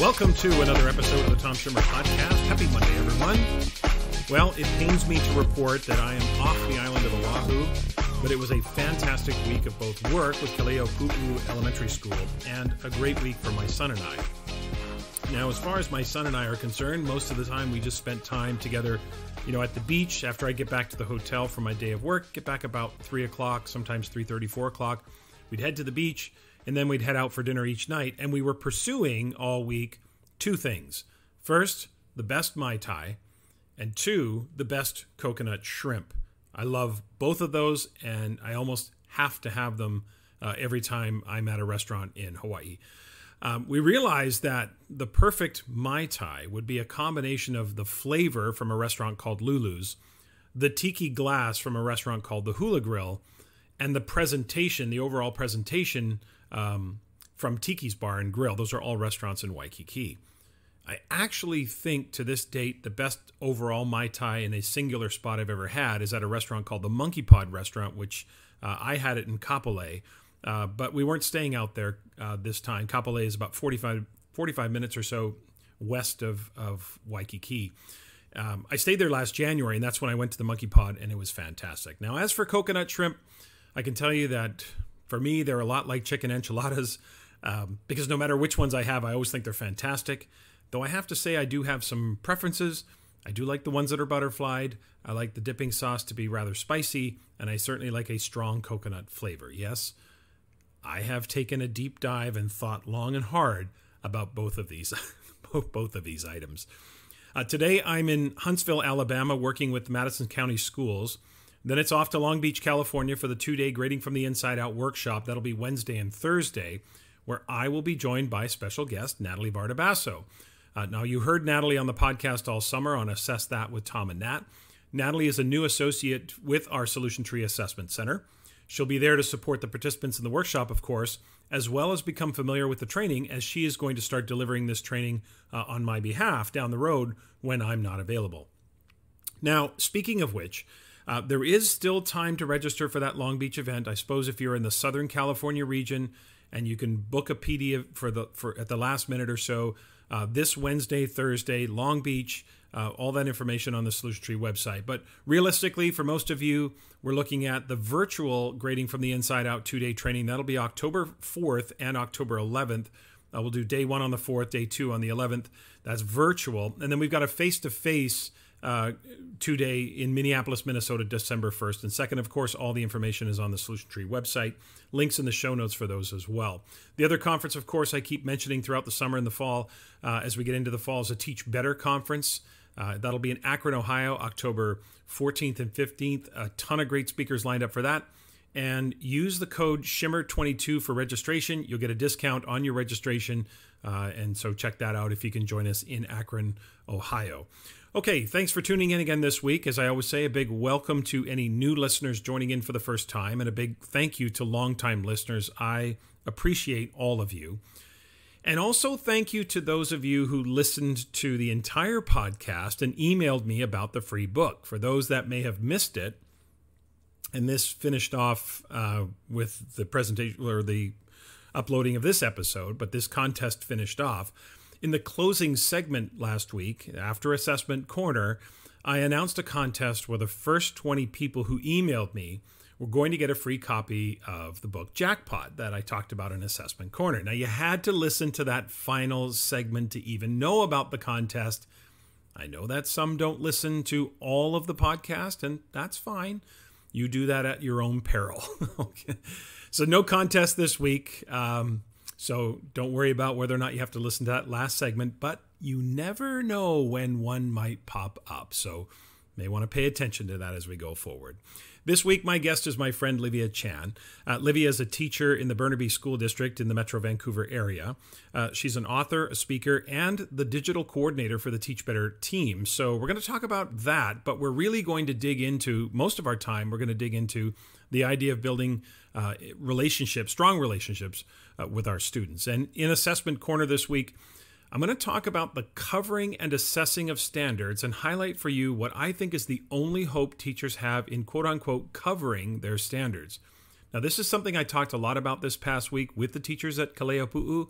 Welcome to another episode of the Tom Schimmer Podcast. Happy Monday, everyone. Well, it pains me to report that I am off the island of Oahu, but it was a fantastic week of both work with Kaleo Pu'u Elementary School and a great week for my son and I. Now, as far as my son and I are concerned, most of the time we just spent time together, at the beach after I get back to the hotel from my day of work, get back about 3 o'clock, sometimes 3:30, 4 o'clock. We'd head to the beach, and then we'd head out for dinner each night, and we were pursuing all week two things. First, the best Mai Tai, and two, the best coconut shrimp. I love both of those, and I almost have to have them every time I'm at a restaurant in Hawaii. We realized that the perfect Mai Tai would be a combination of the flavor from a restaurant called Lulu's, the tiki glass from a restaurant called the Hula Grill, and the presentation, the overall presentation from Tiki's Bar and Grill. Those are all restaurants in Waikiki. I actually think to this date the best overall Mai Tai in a singular spot I've ever had is at a restaurant called the Monkey Pod Restaurant, which I had it in Kapolei. But we weren't staying out there this time. Kapolei is about 45 minutes or so west of Waikiki. I stayed there last January, and that's when I went to the Monkey Pod, and it was fantastic. Now, as for coconut shrimp, I can tell you that for me, they're a lot like chicken enchiladas because no matter which ones I have, I always think they're fantastic. Though I have to say I do have some preferences. I do like the ones that are butterflied. I like the dipping sauce to be rather spicy, and I certainly like a strong coconut flavor. Yes, I have taken a deep dive and thought long and hard about both of these, both of these items. Today, I'm in Huntsville, Alabama, working with Madison County Schools. Then it's off to Long Beach, California for the 2-day Grading from the Inside Out workshop. That'll be Wednesday and Thursday, where I will be joined by special guest Natalie Bartibasso. Now, you heard Natalie on the podcast all summer on Assess That with Tom and Nat. Natalie is a new associate with our Solution Tree Assessment Center. She'll be there to support the participants in the workshop, of course, as well as become familiar with the training, as she is going to start delivering this training on my behalf down the road when I'm not available. Now, speaking of which, there is still time to register for that Long Beach event. I suppose if you're in the Southern California region and you can book a PD at the last minute or so, this Wednesday, Thursday, Long Beach, all that information on the Solution Tree website. But realistically, for most of you, we're looking at the virtual Grading from the Inside Out 2-day training. That'll be October 4th and October 11th. We'll do day 1 on the 4th, day 2 on the 11th. That's virtual. And then we've got a face-to-face 2-day in Minneapolis, Minnesota, December 1st and 2nd. Of course, all the information is on the Solution Tree website. Links in the show notes for those as well. The other conference, of course, I keep mentioning throughout the summer and the fall, as we get into the fall, is a Teach Better conference. That'll be in Akron, Ohio, October 14th and 15th. A ton of great speakers lined up for that. And use the code SHIMMER22 for registration. You'll get a discount on your registration. And so check that out if you can join us in Akron, Ohio. Okay, thanks for tuning in again this week. As I always say, a big welcome to any new listeners joining in for the first time, and a big thank you to longtime listeners. I appreciate all of you. And also thank you to those of you who listened to the entire podcast and emailed me about the free book. For those that may have missed it, and this finished off with the presentation or the uploading of this episode, but this contest finished off. In the closing segment last week, after Assessment Corner, I announced a contest where the first 20 people who emailed me were going to get a free copy of the book Jackpot that I talked about in Assessment Corner. Now, you had to listen to that final segment to even know about the contest. I know that some don't listen to all of the podcast, and that's fine. You do that at your own peril. Okay. So no contest this week. So don't worry about whether or not you have to listen to that last segment, but you never know when one might pop up. So may want to pay attention to that as we go forward. This week, my guest is my friend Livia Chan. Livia is a teacher in the Burnaby School District in the Metro Vancouver area. She's an author, a speaker, and the digital coordinator for the Teach Better team. So we're going to talk about that, but we're really going to dig into, most of our time, we're going to dig into the idea of building relationships, strong relationships with our students. And in Assessment Corner this week, I'm going to talk about the covering and assessing of standards and highlight for you what I think is the only hope teachers have in quote-unquote covering their standards. Now, this is something I talked a lot about this past week with the teachers at Kaleo Pu'u,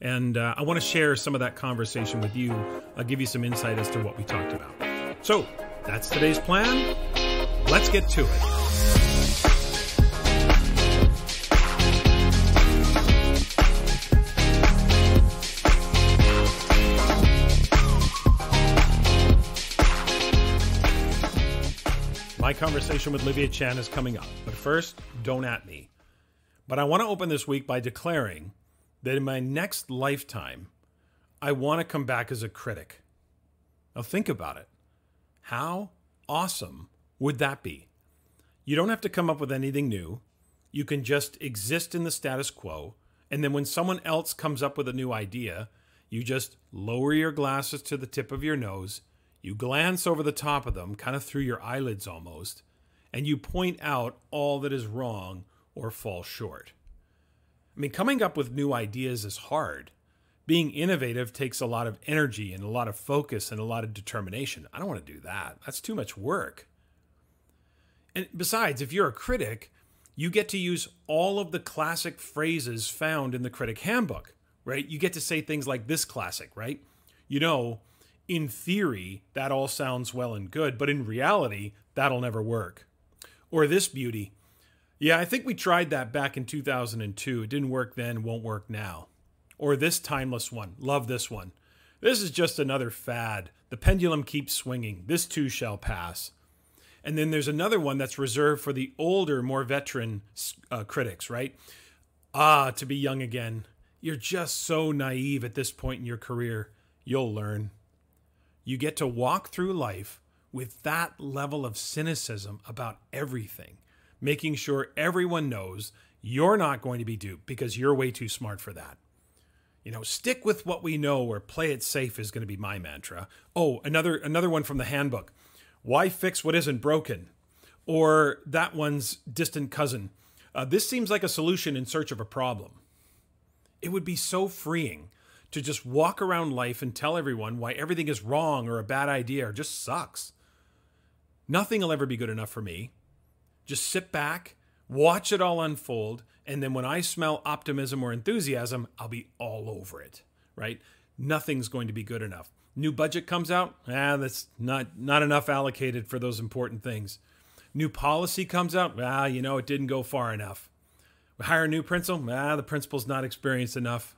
And I want to share some of that conversation with you. I'll give you some insight as to what we talked about. So that's today's plan. Let's get to it. My conversation with Livia Chan is coming up, but first, don't at me. But I want to open this week by declaring that in my next lifetime, I want to come back as a critic. Now think about it. How awesome would that be? You don't have to come up with anything new. You can just exist in the status quo, and then when someone else comes up with a new idea, you just lower your glasses to the tip of your nose. You glance over the top of them, kind of through your eyelids almost, and you point out all that is wrong or falls short. I mean, coming up with new ideas is hard. Being innovative takes a lot of energy and a lot of focus and a lot of determination. I don't want to do that. That's too much work. And besides, if you're a critic, you get to use all of the classic phrases found in the Critic Handbook, right? You get to say things like this classic, right? You know, in theory, that all sounds well and good, but in reality, that'll never work. Or this beauty. Yeah, I think we tried that back in 2002. It didn't work then, won't work now. Or this timeless one. Love this one. This is just another fad. The pendulum keeps swinging. This too shall pass. And then there's another one that's reserved for the older, more veteran critics, right? To be young again. You're just so naive at this point in your career. You'll learn. You get to walk through life with that level of cynicism about everything, making sure everyone knows you're not going to be duped because you're way too smart for that. You know, stick with what we know or play it safe is going to be my mantra. Oh, another one from the handbook. Why fix what isn't broken? Or that one's distant cousin. This seems like a solution in search of a problem. It would be so freeing to just walk around life and tell everyone why everything is wrong or a bad idea or just sucks. Nothing will ever be good enough for me. Just sit back, watch it all unfold, and then when I smell optimism or enthusiasm, I'll be all over it, right? Nothing's going to be good enough. New budget comes out, that's not enough allocated for those important things. New policy comes out, it didn't go far enough. We hire a new principal, the principal's not experienced enough.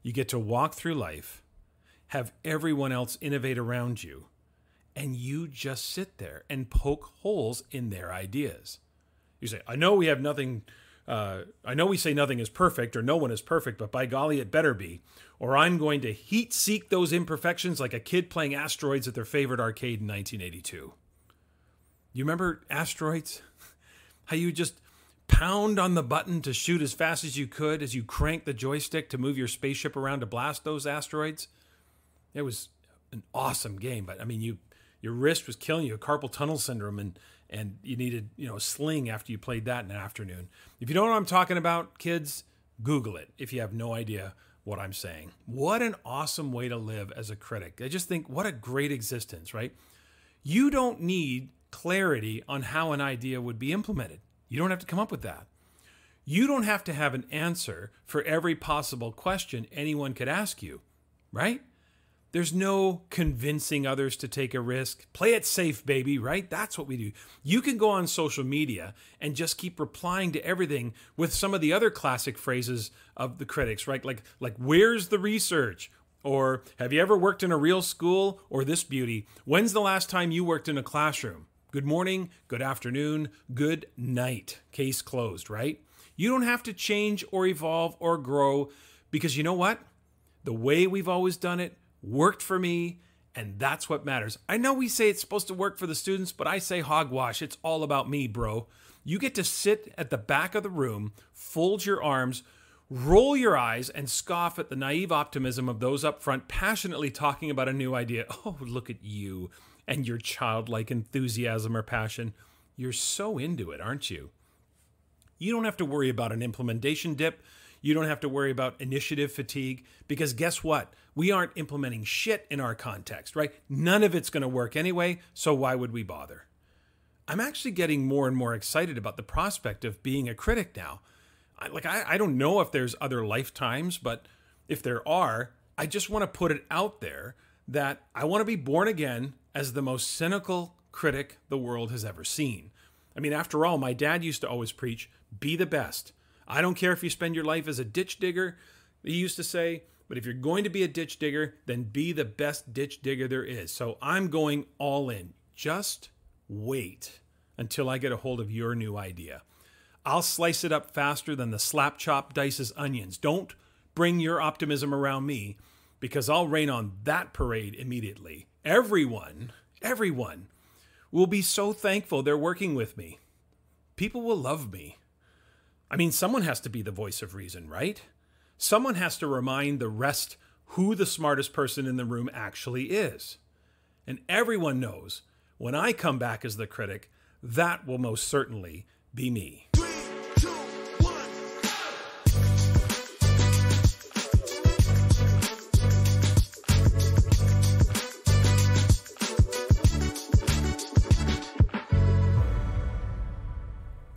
You get to walk through life, have everyone else innovate around you, and you just sit there and poke holes in their ideas. You say, I know we say nothing is perfect or no one is perfect, but by golly, it better be. Or I'm going to heat seek those imperfections like a kid playing Asteroids at their favorite arcade in 1982. You remember Asteroids? How you just pound on the button to shoot as fast as you could as you crank the joystick to move your spaceship around to blast those asteroids? It was an awesome game, but I mean, your wrist was killing you, carpal tunnel syndrome, and you needed, a sling after you played that in an afternoon. If you don't know what I'm talking about, kids, Google it if you have no idea what I'm saying. What an awesome way to live as a critic. I just think, what a great existence, right? You don't need clarity on how an idea would be implemented. You don't have to come up with that. You don't have to have an answer for every possible question anyone could ask you, right? There's no convincing others to take a risk. Play it safe, baby, right? That's what we do. You can go on social media and just keep replying to everything with some of the other classic phrases of the critics, right? Like where's the research? Or have you ever worked in a real school? Or this beauty, when's the last time you worked in a classroom? Good morning, good afternoon, good night. Case closed, right? You don't have to change or evolve or grow because you know what? The way we've always done it worked for me, and that's what matters. I know we say it's supposed to work for the students, but I say hogwash. It's all about me, bro. You get to sit at the back of the room, fold your arms, roll your eyes, and scoff at the naive optimism of those up front passionately talking about a new idea. Oh, look at you and your childlike enthusiasm or passion. You're so into it, aren't you? You don't have to worry about an implementation dip. You don't have to worry about initiative fatigue because guess what? We aren't implementing shit in our context, right? None of it's going to work anyway, so why would we bother? I'm actually getting more and more excited about the prospect of being a critic now. I don't know if there's other lifetimes, but If there are, I just want to put it out there that I want to be born again as the most cynical critic the world has ever seen. I mean, after all, my dad used to always preach, be the best. I don't care if you spend your life as a ditch digger, he used to say, but if you're going to be a ditch digger, then be the best ditch digger there is. So I'm going all in. Just wait until I get a hold of your new idea. I'll slice it up faster than the slap chop dices onions. Don't bring your optimism around me, because I'll rain on that parade immediately. Everyone will be so thankful they're working with me. People will love me. I mean, someone has to be the voice of reason, right? Someone has to remind the rest who the smartest person in the room actually is. And everyone knows when I come back as the critic, that will most certainly be me.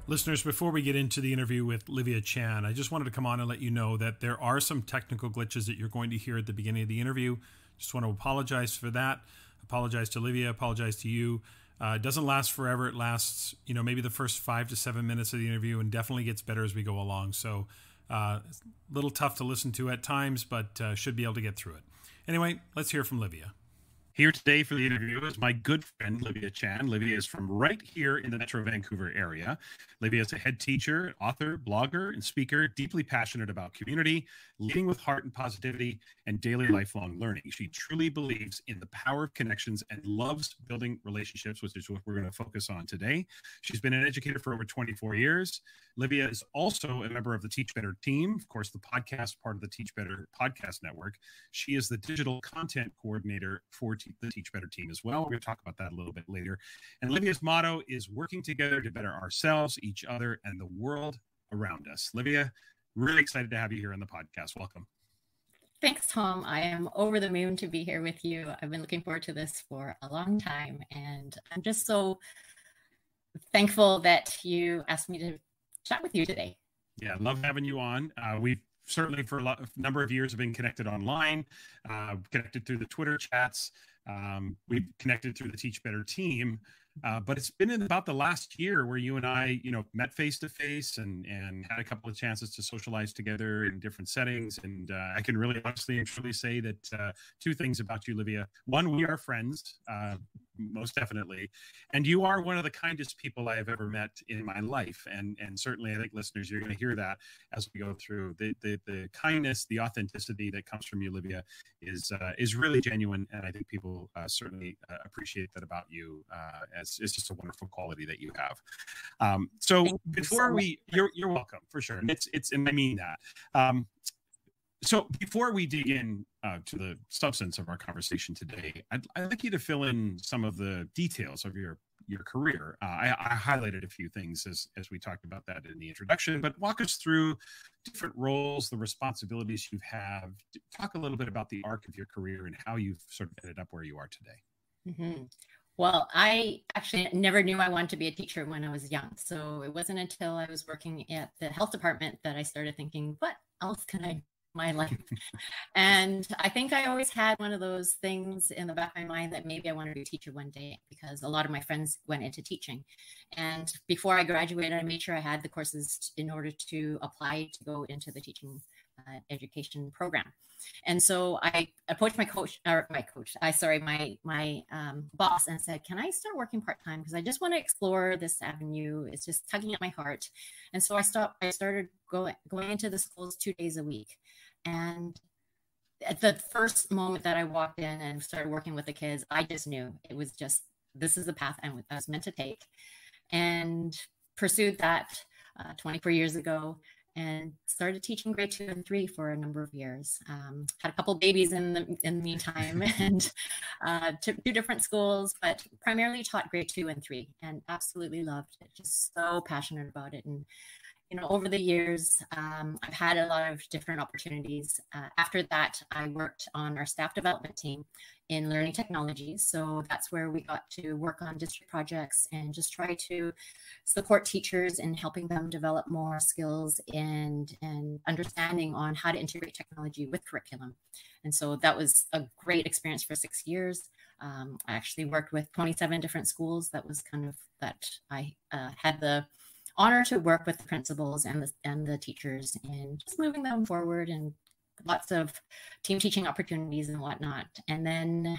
Listeners, before we get into the interview with Livia Chan, I just wanted to come on and let you know that there are some technical glitches that you're going to hear at the beginning of the interview. Just want to apologize for that. Apologize to Livia, apologize to you. It doesn't last forever. It lasts, maybe the first 5 to 7 minutes of the interview, and definitely gets better as we go along. So it's a little tough to listen to at times, but should be able to get through it. Anyway, let's hear from Livia. Here today for the interview is my good friend, Livia Chan. Livia is from right here in the Metro Vancouver area. Livia is a head teacher, author, blogger, and speaker, deeply passionate about community, leading with heart and positivity, and daily lifelong learning. She truly believes in the power of connections and loves building relationships, which is what we're going to focus on today. She's been an educator for over 24 years. Livia is also a member of the Teach Better team, of course, the podcast part of the Teach Better podcast network. She is the digital content coordinator for the Teach Better team as well. We're going to talk about that a little bit later. And Livia's motto is working together to better ourselves, each other, and the world around us. Livia, really excited to have you here on the podcast. Welcome. Thanks, Tom. I am over the moon to be here with you. I've been looking forward to this for a long time, and I'm just so thankful that you asked me to chat with you today. Yeah, love having you on. We've certainly for a number of years have been connected online, connected through the Twitter chats. We've connected through the Teach Better team, but it's been in about the last year where you and I, met face to face and had a couple of chances to socialize together in different settings. And I can really honestly and truly say that two things about you, Livia. One, we are friends, most definitely. And you are one of the kindest people I have ever met in my life. And certainly I think listeners, you're going to hear that as we go through. The kindness, the authenticity that comes from you, Livia, is really genuine. And I think people certainly appreciate that about you. As it's just a wonderful quality that you have. So before you're welcome for sure. And and I mean that. So before we dig in to the substance of our conversation today, I'd like you to fill in some of the details of your career. I highlighted a few things as we talked about that in the introduction, but walk us through different roles, the responsibilities you have. Talk a little bit about the arc of your career and how you've sort of ended up where you are today. Mm-hmm. Well, I actually never knew I wanted to be a teacher when I was young. So it wasn't until I was working at the health department that I started thinking, what else can I do in my life? And I think I always had one of those things in the back of my mind that maybe I wanted to be a teacher one day, because a lot of my friends went into teaching. And before I graduated, I made sure I had the courses in order to apply to go into the teaching education program. And so I approached my boss and said, can I start working part-time? Because I just want to explore this avenue. It's just tugging at my heart. And so I started going into the schools 2 days a week. And at the first moment that I walked in and started working with the kids, I just knew it was just, this is the path I was meant to take, and pursued that 24 years ago. And started teaching grade 2 and 3 for a number of years. Had a couple babies in the meantime, and to 2 different schools, but primarily taught grade 2 and 3, and absolutely loved it. Just so passionate about it. And over the years, I've had a lot of different opportunities. After that, I worked on our staff development team in learning technologies. So that's where we got to work on district projects and just try to support teachers in helping them develop more skills and understanding on how to integrate technology with curriculum. And so that was a great experience for 6 years. I actually worked with 27 different schools. That was kind of that I had the honor to work with the principals and the teachers and just moving them forward, and lots of team teaching opportunities and whatnot. And then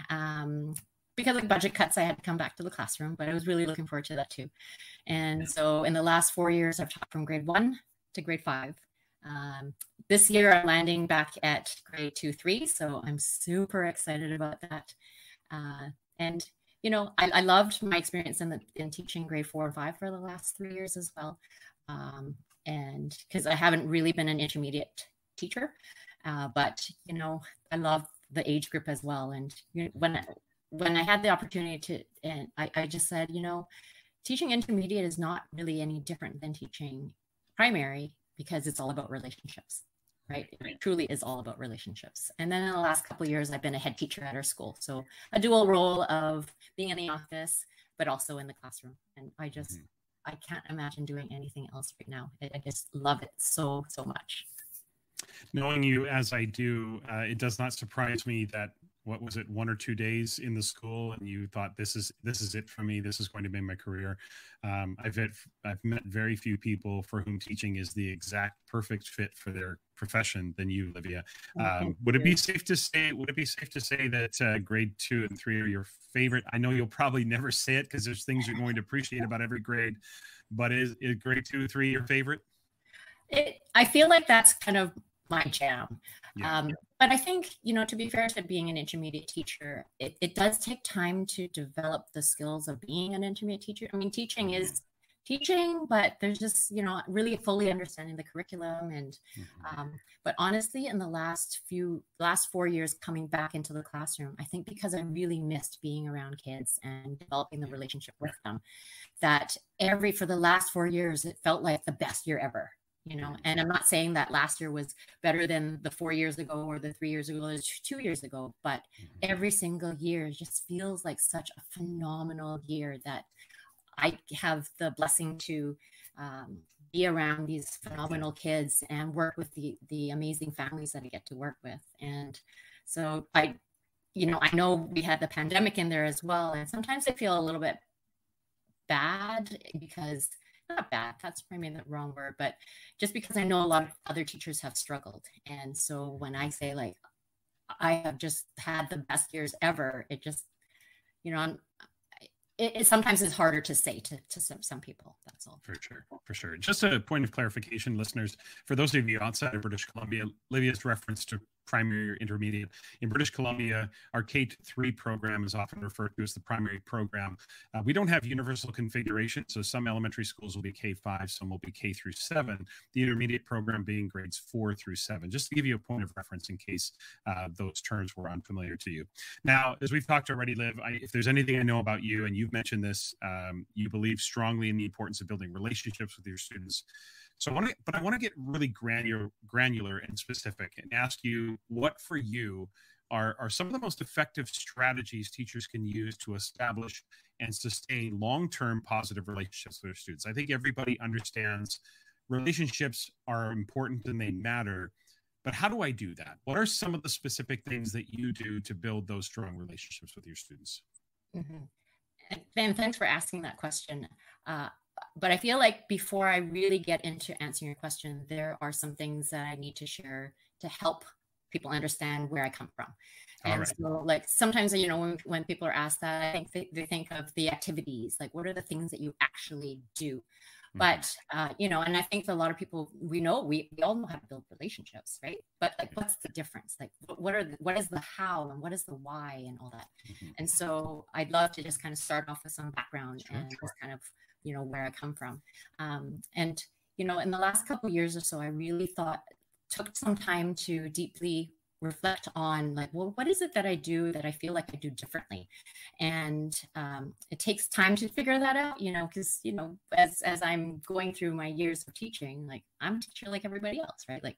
because of budget cuts, I had to come back to the classroom, but I was really looking forward to that too. And so in the last 4 years, I've taught from grade 1 to grade 5. This year, I'm landing back at grade 2, 3. So I'm super excited about that. And I loved my experience in teaching grade 4 and 5 for the last 3 years as well. And because I haven't really been an intermediate teacher, but I love the age group as well. And when I had the opportunity to, and I just said, teaching intermediate is not really any different than teaching primary, because it's all about relationships. Right? It truly is all about relationships. And then in the last couple of years, I've been a head teacher at our school. So a dual role of being in the office, but also in the classroom. And I can't imagine doing anything else right now. I just love it so, so much. Knowing you as I do, it does not surprise me that, what was it, 1 or 2 days in the school and you thought, this is it for me. This is going to be my career. I've met very few people for whom teaching is the exact perfect fit for their profession than you, Livia. Would it be safe to say that grade 2 and 3 are your favorite? I know you'll probably never say it because there's things you're going to appreciate about every grade, but is grade 2 or 3 your favorite? I feel like that's kind of my jam. Yeah. But I think, to be fair to being an intermediate teacher, it does take time to develop the skills of being an intermediate teacher. I mean, teaching is teaching, but there's just, really fully understanding the curriculum. And, but honestly, in the last 4 years coming back into the classroom, I think because I really missed being around kids and developing the relationship with them, that for the last 4 years, it felt like the best year ever. And I'm not saying that last year was better than the 4 years ago or the 3 years ago or 2 years ago, but every single year just feels like such a phenomenal year that I have the blessing to be around these phenomenal kids and work with the amazing families that I get to work with. And so I know we had the pandemic in there as well. And sometimes I feel a little bit bad because not bad, that's probably the wrong word, but just because I know a lot of other teachers have struggled. And so when I say like, I have just had the best years ever, it just, it sometimes is harder to say to some people. That's all. For sure. Just a point of clarification, listeners, for those of you outside of British Columbia, Livia's reference to primary or intermediate. In British Columbia, our K-3 program is often referred to as the primary program. We don't have universal configuration, so some elementary schools will be K-5, some will be K through 7, the intermediate program being grades 4 through 7, just to give you a point of reference in case those terms were unfamiliar to you. Now, as we've talked already, Liv, if there's anything I know about you, and you've mentioned this, you believe strongly in the importance of building relationships with your students. So I want to get really granular and specific and ask you what for you are some of the most effective strategies teachers can use to establish and sustain long-term positive relationships with their students. I think everybody understands relationships are important and they matter, but how do I do that? What are some of the specific things that you do to build those strong relationships with your students? And thanks for asking that question. But I feel like before I really get into answering your question, there are some things that I need to share to help people understand where I come from. And so like sometimes, when people are asked that, I think they think of the activities, like what are the things that you actually do? But, and I think for a lot of people, we all know how to build relationships, right? But like, what's the difference? Like, what is the how and what is the why and all that? And so I'd love to just kind of start off with some background and just kind of, where I come from. And, in the last couple of years or so, I really took some time to deeply reflect on like, well, what is it that I do that I feel like I do differently? And it takes time to figure that out, because, as I'm going through my years of teaching, like I'm a teacher like everybody else, right? Like,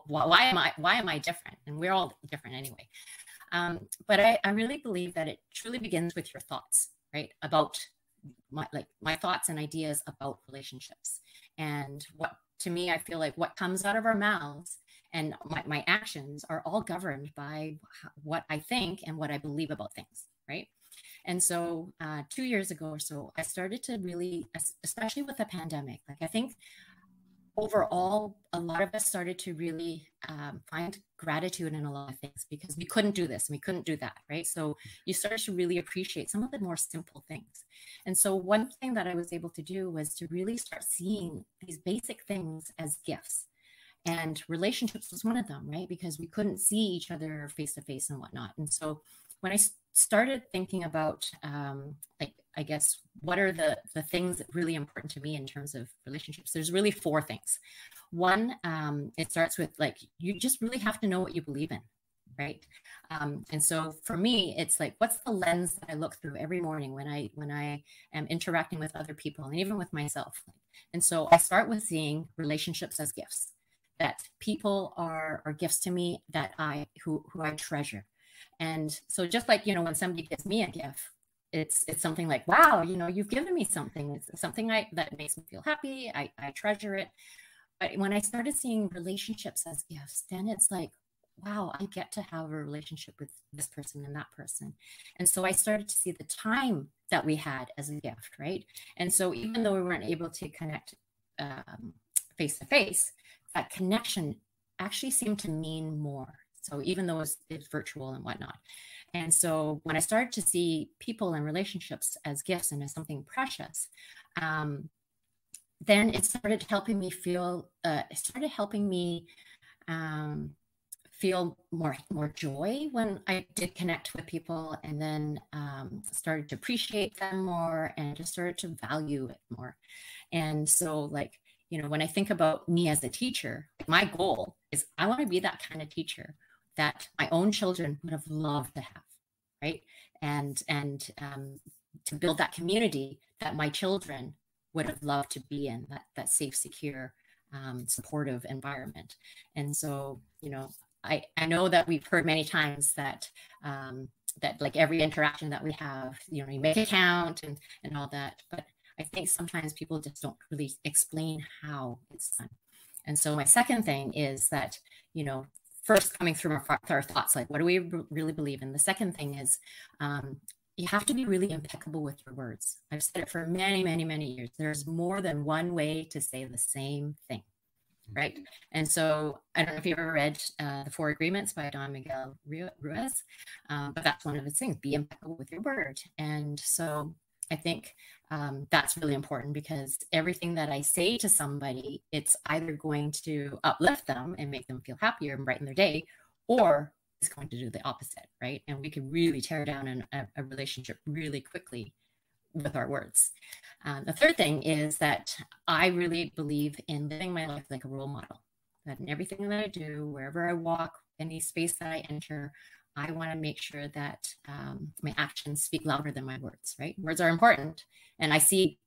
why am I different? And we're all different anyway. But I really believe that it truly begins with your thoughts, right? About my thoughts and ideas about relationships. And to me, I feel like what comes out of our mouths and my actions are all governed by what I think and what I believe about things, right? And so 2 years ago or so, I started to really, especially with the pandemic, like I think overall, a lot of us started to really find gratitude in a lot of things because we couldn't do this and we couldn't do that, right? So you start to really appreciate some of the more simple things. And so one thing that I was able to do was to really start seeing these basic things as gifts. And relationships was one of them, right? Because we couldn't see each other face to face and whatnot. And so when I started thinking about, I guess, what are the things that really important to me in terms of relationships, there's really 4 things. One, it starts with like, you just really have to know what you believe in, right? And so for me, it's like, what's the lens that I look through every morning when I am interacting with other people and even with myself? And so I start with seeing relationships as gifts. That people are gifts to me that who I treasure. And so just like, when somebody gives me a gift, it's something like, wow, you've given me something. It's something that makes me feel happy. I treasure it. But when I started seeing relationships as gifts, then it's like, wow, I get to have a relationship with this person and that person. And so I started to see the time that we had as a gift, right? And so even though we weren't able to connect face to face, that connection actually seemed to mean more. So even though it's virtual and whatnot. And so when I started to see people and relationships as gifts and as something precious, then it started helping me feel, feel more joy when I did connect with people, and then started to appreciate them more and just started to value it more. And so like, when I think about me as a teacher, my goal is I want to be that kind of teacher that my own children would have loved to have, right? And to build that community that my children would have loved to be in, that safe, secure, supportive environment. And so, I know that we've heard many times that that like every interaction that we have, you make it count and all that, but I think sometimes people just don't really explain how it's done. And so my second thing is that, first coming through our thoughts, like what do we really believe in? The second thing is you have to be really impeccable with your words. I've said it for many, many, many years. There's more than one way to say the same thing, right? And so I don't know if you've ever read The 4 Agreements by Don Miguel Ruiz, but that's one of his things, be impeccable with your word. And so I think that's really important because everything that I say to somebody, it's either going to uplift them and make them feel happier and brighten their day, or it's going to do the opposite, right? And we can really tear down a relationship really quickly with our words. The third thing is that I really believe in living my life like a role model, that in everything that I do, wherever I walk, any space that I enter, I want to make sure that my actions speak louder than my words, right? Words are important. And I see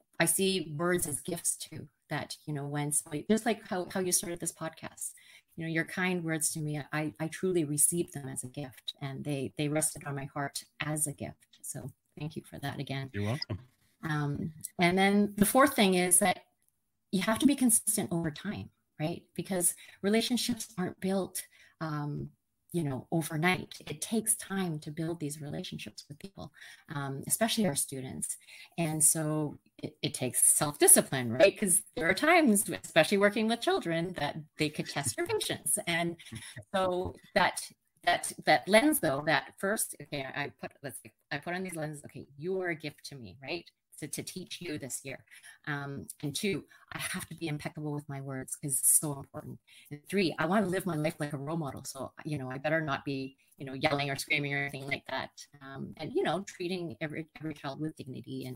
words as gifts too, that, when somebody, just like how you started this podcast, your kind words to me, I truly received them as a gift, and they rested on my heart as a gift. So thank you for that again. You're welcome. And then the fourth thing is that you have to be consistent over time, right? Because relationships aren't built overnight. It takes time to build these relationships with people, especially our students. And so it takes self-discipline, right? Because there are times, especially working with children, that they could test your patience. And so that lens, though, that first, okay, I put on these lenses, okay, you are a gift to me, right? To teach you this year. And 2, I have to be impeccable with my words because it's so important. And 3, I want to live my life like a role model. So, I better not be, yelling or screaming or anything like that. And, treating every child with dignity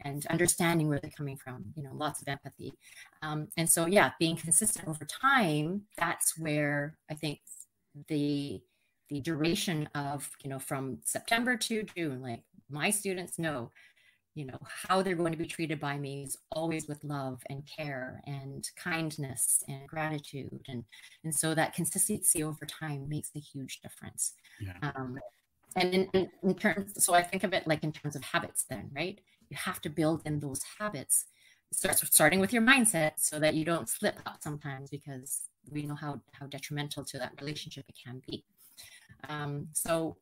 and understanding where they're coming from, lots of empathy. And so, yeah, being consistent over time, that's where I think the duration of, from September to June, like my students know, how they're going to be treated by me is always with love and care and kindness and gratitude. And so that consistency over time makes a huge difference. Yeah. And in terms, so I think of it like in terms of habits then, right? You have to build in those habits, starting with your mindset so that you don't slip up sometimes, because we know how detrimental to that relationship it can be. So,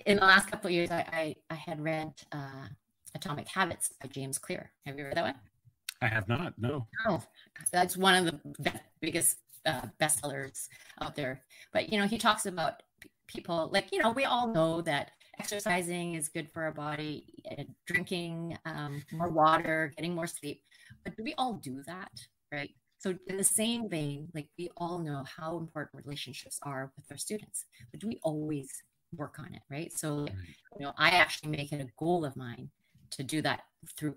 in the last couple of years, I had read Atomic Habits by James Clear. Have you read that one? I have not, no. Oh, that's one of the biggest bestsellers out there. But, he talks about people, like, we all know that exercising is good for our body, drinking more water, getting more sleep. But do we all do that, right? So in the same vein, like, we all know how important relationships are with our students, but do we always work on it, right? So, I actually make it a goal of mine to do that through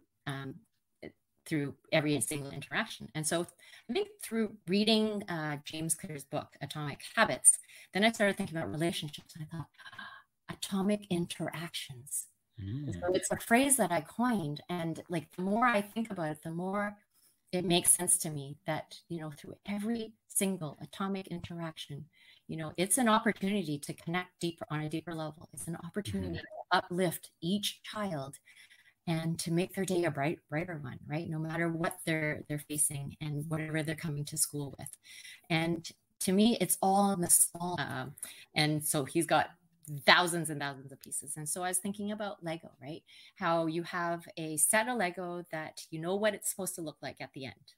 every single interaction. And so I think through reading James Clear's book, Atomic Habits, then I started thinking about relationships. And I thought, atomic interactions. So it's a phrase that I coined. And like, the more I think about it, the more it makes sense to me that, through every single atomic interaction, it's an opportunity to connect deeper on a deeper level. It's an opportunity to uplift each child and to make their day a brighter one, right? No matter what they're facing and whatever they're coming to school with. And to me, it's all in the small. And so he's got thousands and thousands of pieces. And so I was thinking about Lego, right? How you have a set of Lego that you know what it's supposed to look like at the end.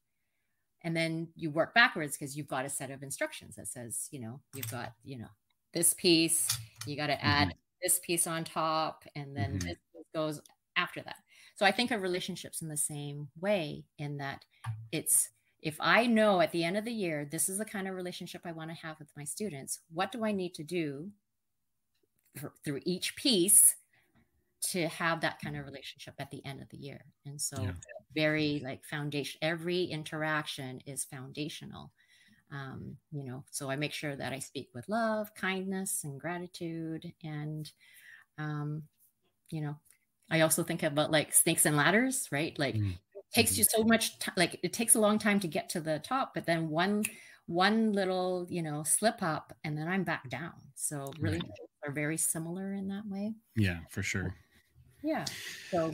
And then you work backwards because you've got a set of instructions that says, you've got, this piece, you got to add this piece on top, and then this goes after that. So I think of relationships in the same way, in that if I know at the end of the year, this is the kind of relationship I want to have with my students, what do I need to do through each piece to have that kind of relationship at the end of the year? And so very like foundation, every interaction is foundational. So I make sure that I speak with love, kindness, and gratitude. And, I also think about like snakes and ladders, right? Like it takes you so much time, like it takes a long time to get to the top, but then one little, slip up and then I'm back down. So relationships are very similar in that way. Yeah, for sure. Yeah. So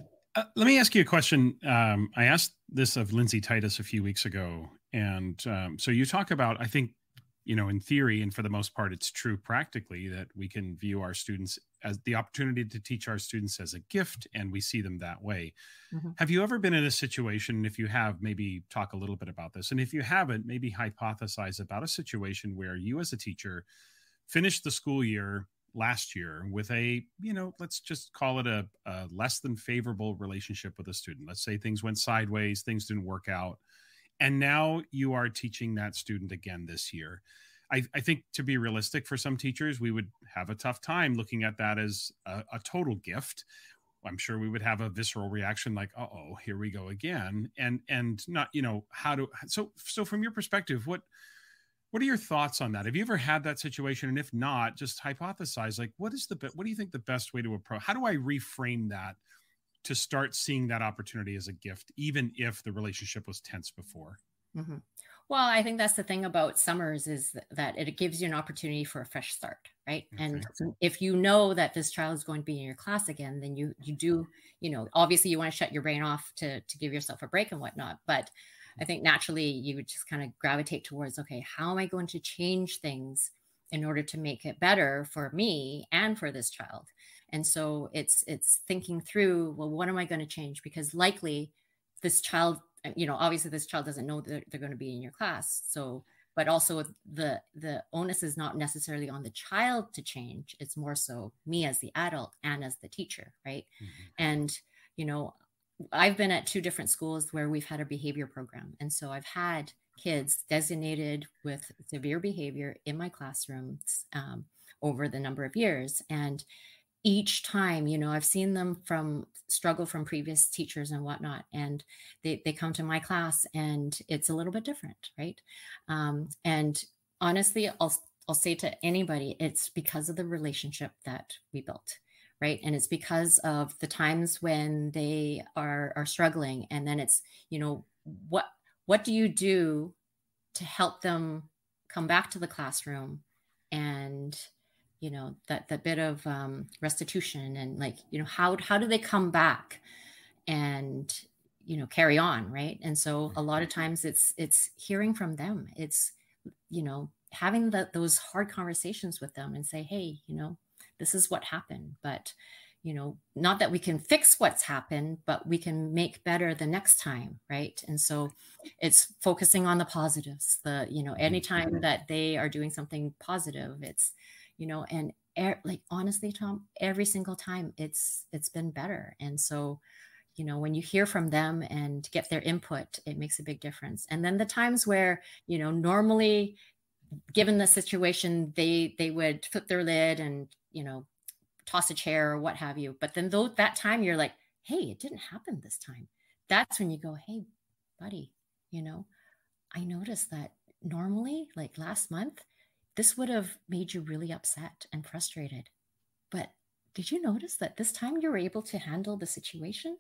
let me ask you a question. I asked this of Lindsay Titus a few weeks ago. And so you talk about, I think, in theory, and for the most part, it's true practically, that we can view our students as the opportunity to teach our students as a gift, and we see them that way. Have you ever been in a situation, if you have, maybe talk a little bit about this, and if you haven't, maybe hypothesize about a situation where you as a teacher finished the school year last year with a, let's just call it a less than favorable relationship with a student. Let's say things went sideways, things didn't work out, and now you are teaching that student again this year. I think, to be realistic, for some teachers, we would have a tough time looking at that as a total gift. I'm sure we would have a visceral reaction like, uh-oh, here we go again. And not, so from your perspective, what are your thoughts on that? Have you ever had that situation? And if not, just hypothesize, like, what do you think the best way to approach? How do I reframe that to start seeing that opportunity as a gift, even if the relationship was tense before? Well, I think that's the thing about summers, is that it gives you an opportunity for a fresh start, right? Okay. And if you know that this child is going to be in your class again, then you do, obviously you want to shut your brain off to give yourself a break and whatnot. But I think naturally you would just kind of gravitate towards, okay, how am I going to change things in order to make it better for me and for this child? And so it's thinking through, well, what am I going to change? Because likely this child, obviously this child doesn't know that they're going to be in your class. So, but also the onus is not necessarily on the child to change. It's more so me as the adult and as the teacher, right? And, I've been at 2 different schools where we've had a behavior program. And so I've had kids designated with severe behavior in my classrooms over the number of years. And each time, I've seen them struggle from previous teachers and whatnot, and they come to my class and it's a little bit different, right? And honestly, I'll I'll say to anybody, it's because of the relationship that we built, right? And it's because of the times when they are struggling. And then it's, you know, what do you do to help them come back to the classroom, and, you know, that bit of restitution, and like, you know, how do they come back and, you know, carry on, right? And so a lot of times it's hearing from them. It's, you know, having those hard conversations with them and say, hey, you know, this is what happened, but, you know, not that we can fix what's happened, but we can make better the next time, right? And so it's focusing on the positives. You know, anytime that they are doing something positive, it's, you know, and like, honestly, Tom, every single time it's been better. And so, you know, when you hear from them and get their input, it makes a big difference. And then the times where, you know, normally, given the situation, they would flip their lid and, you know, toss a chair or what have you. But then that time you're like, hey, it didn't happen this time. That's when you go, hey, buddy, you know, I noticed that normally, like last month, this would have made you really upset and frustrated. But did you notice that this time you were able to handle the situation?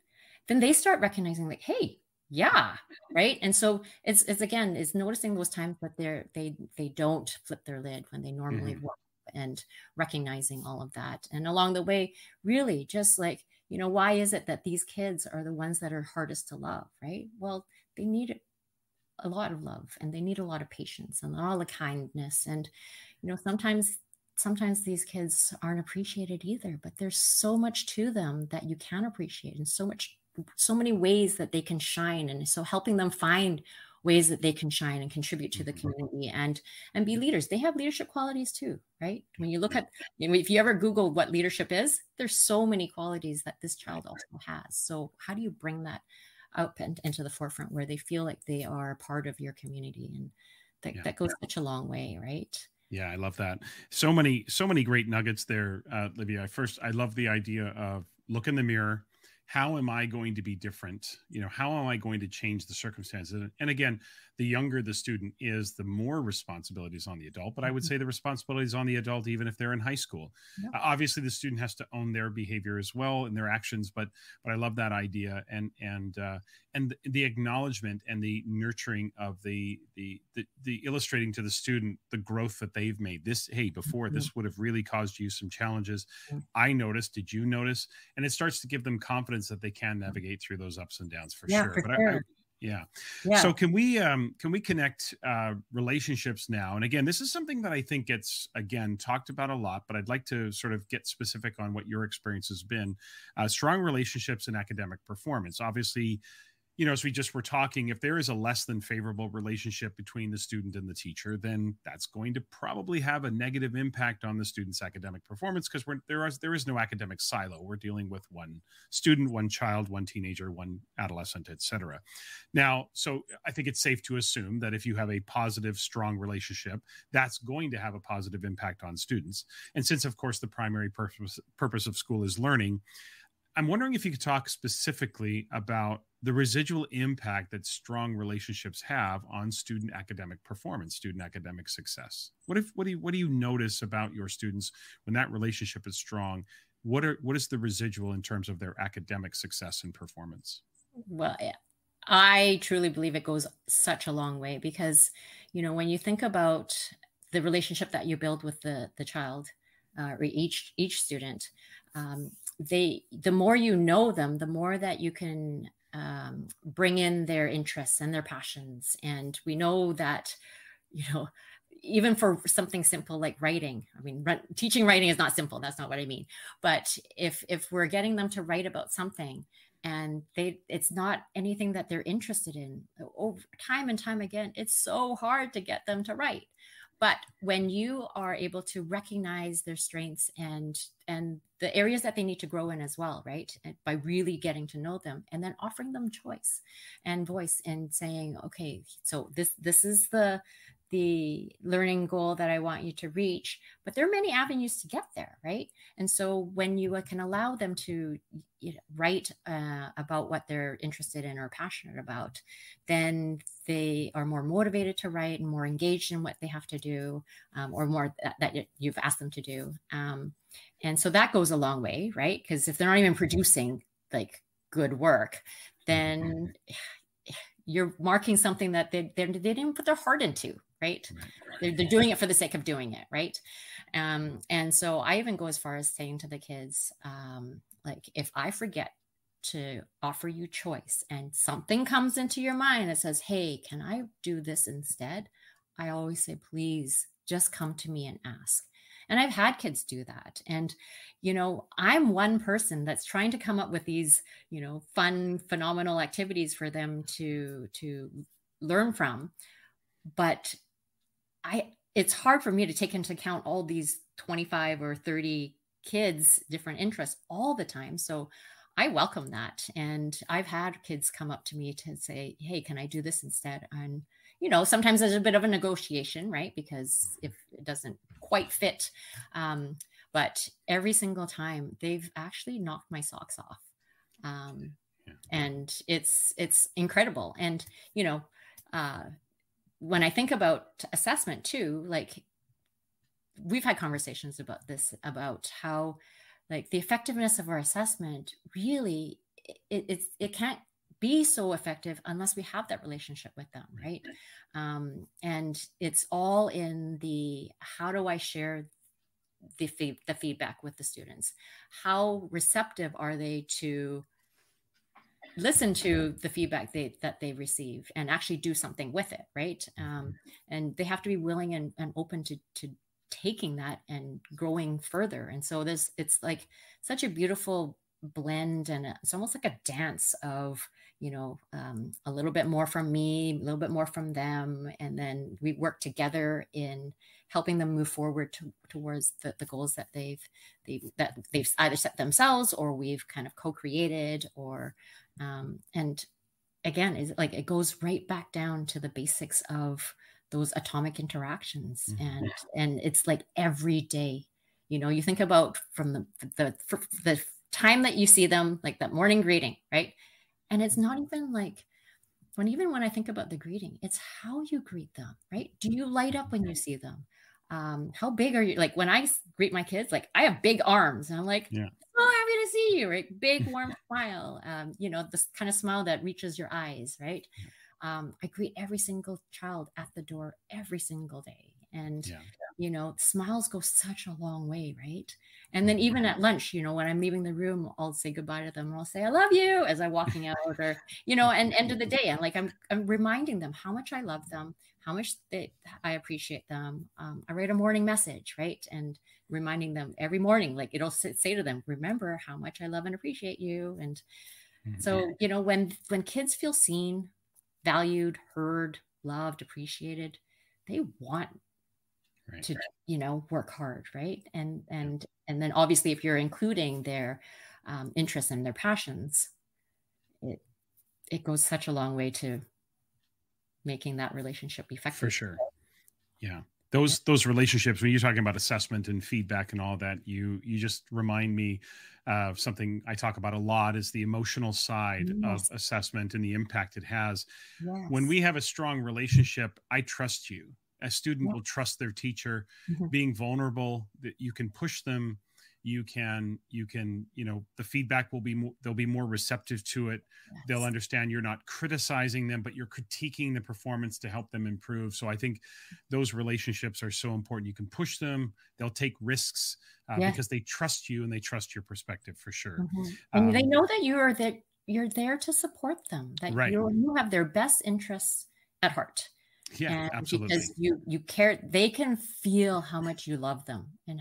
Then they start recognizing, like, hey, yeah, right. And so it's again, it's noticing those times that they don't flip their lid when they normally would, and recognizing all of that. And along the way, really just like, you know, why is it that these kids are the ones that are hardest to love, right? Well, they need a lot of love, and they need a lot of patience and all the kindness. And, you know, sometimes these kids aren't appreciated either, but there's so much to them that you can appreciate, and so many ways that they can shine. And so helping them find ways that they can shine and contribute to the community and be leaders. They have leadership qualities too, right? When you look at, you know, if you ever Google what leadership is, there's so many qualities that this child also has. So how do you bring that up and into the forefront where they feel like they are part of your community? And that goes such a long way, right? Yeah, I love that. So many great nuggets there, Livia. First, I love the idea of look in the mirror. How am I going to be different? You know, how am I going to change the circumstances? And again, the younger the student is, the more responsibilities on the adult. But I would say the responsibilities on the adult, even if they're in high school. Yep. Obviously, the student has to own their behavior as well and their actions. But I love that idea, and the acknowledgement and the nurturing of the illustrating to the student the growth that they've made. This, hey, before this would have really caused you some challenges. I noticed. Did you notice? And it starts to give them confidence that they can navigate through those ups and downs for sure. For sure. Yeah. So can we connect relationships now? And again, this is something that I think gets, again, talked about a lot, but I'd like to sort of get specific on what your experience has been. Strong relationships and academic performance. Obviously, you know, as we just were talking, if there is a less than favorable relationship between the student and the teacher, then that's going to probably have a negative impact on the student's academic performance, because there is no academic silo. We're dealing with one student, one child, one teenager, one adolescent, etc. Now, so I think it's safe to assume that if you have a positive, strong relationship, that's going to have a positive impact on students. And since, of course, the primary purpose of school is learning, I'm wondering if you could talk specifically about the residual impact that strong relationships have on student academic performance, student academic success. What do you notice about your students when that relationship is strong? What is the residual in terms of their academic success and performance? Well, I truly believe it goes such a long way, because, you know, when you think about the relationship that you build with the child or each student, the more you know them, the more that you can bring in their interests and their passions. And we know that, you know, even for something simple like writing, I mean, teaching writing is not simple. That's not what I mean. But if we're getting them to write about something and it's not anything that they're interested in, over time and time again, it's so hard to get them to write. But when you are able to recognize their strengths and the areas that they need to grow in as well, right? And by really getting to know them and then offering them choice and voice and saying, okay, so this is the the learning goal that I want you to reach, but there are many avenues to get there, right? And so when you can allow them to write about what they're interested in or passionate about, then they are more motivated to write and more engaged in what they have to do, or more that you've asked them to do. And so that goes a long way, right? Because if they're not even producing like good work, then you're marking something that they didn't put their heart into, right? They're doing it for the sake of doing it, right? And so I even go as far as saying to the kids, like, if I forget to offer you choice and something comes into your mind that says, hey, can I do this instead? I always say, please just come to me and ask. And I've had kids do that. And, I'm one person that's trying to come up with these, fun, phenomenal activities for them to learn from. But it's hard for me to take into account all these 25 or 30 kids, different interests all the time. So I welcome that. And I've had kids come up to me to say, hey, can I do this instead? And, sometimes there's a bit of a negotiation, right? Because if it doesn't quite fit, but every single time they've actually knocked my socks off. And it's incredible. And, when I think about assessment too, like we've had conversations about this, about how like the effectiveness of our assessment really, it can't be so effective unless we have that relationship with them, right? And it's all in the, how do I share the feedback with the students? How receptive are they to listen to the feedback that they receive and actually do something with it, right? And they have to be willing and open to taking that and growing further. And so it's like such a beautiful blend, and it's almost like a dance of, a little bit more from me, a little bit more from them. And then we work together in helping them move forward towards the goals that they've either set themselves or we've kind of co-created, or, and again, is like, it goes right back down to the basics of those atomic interactions. And it's like every day, you think about from the time that you see them, like that morning greeting, right? And it's not even like, when I think about the greeting, it's how you greet them, right? Do you light up when you see them? How big are you? Like when I greet my kids, like I have big arms and I'm like, oh, happy to see you, right? Big warm smile, this kind of smile that reaches your eyes, right? I greet every single child at the door every single day. And, smiles go such a long way, right? And then even at lunch, when I'm leaving the room, I'll say goodbye to them, or I'll say, I love you as I'm walking out, or, and end of the day, I'm reminding them how much I love them, how much I appreciate them. I write a morning message, right? And reminding them every morning, like it'll say to them, remember how much I love and appreciate you. And so, when kids feel seen, valued, heard, loved, appreciated, they want to, work hard, right? And then obviously if you're including their interests and their passions, it goes such a long way to making that relationship effective. For sure. Yeah. Those relationships, when you're talking about assessment and feedback and all that, you just remind me of something I talk about a lot, is the emotional side of assessment and the impact it has. When we have a strong relationship, I trust you. A student will trust their teacher. Being vulnerable, that you can push them. You can, the feedback will be they'll be more receptive to it. They'll understand you're not criticizing them, but you're critiquing the performance to help them improve. So I think those relationships are so important. You can push them. They'll take risks because they trust you and they trust your perspective, for sure. And they know that you're there to support them, that you have their best interests at heart. Yeah, and absolutely. Because you care, they can feel how much you love them, and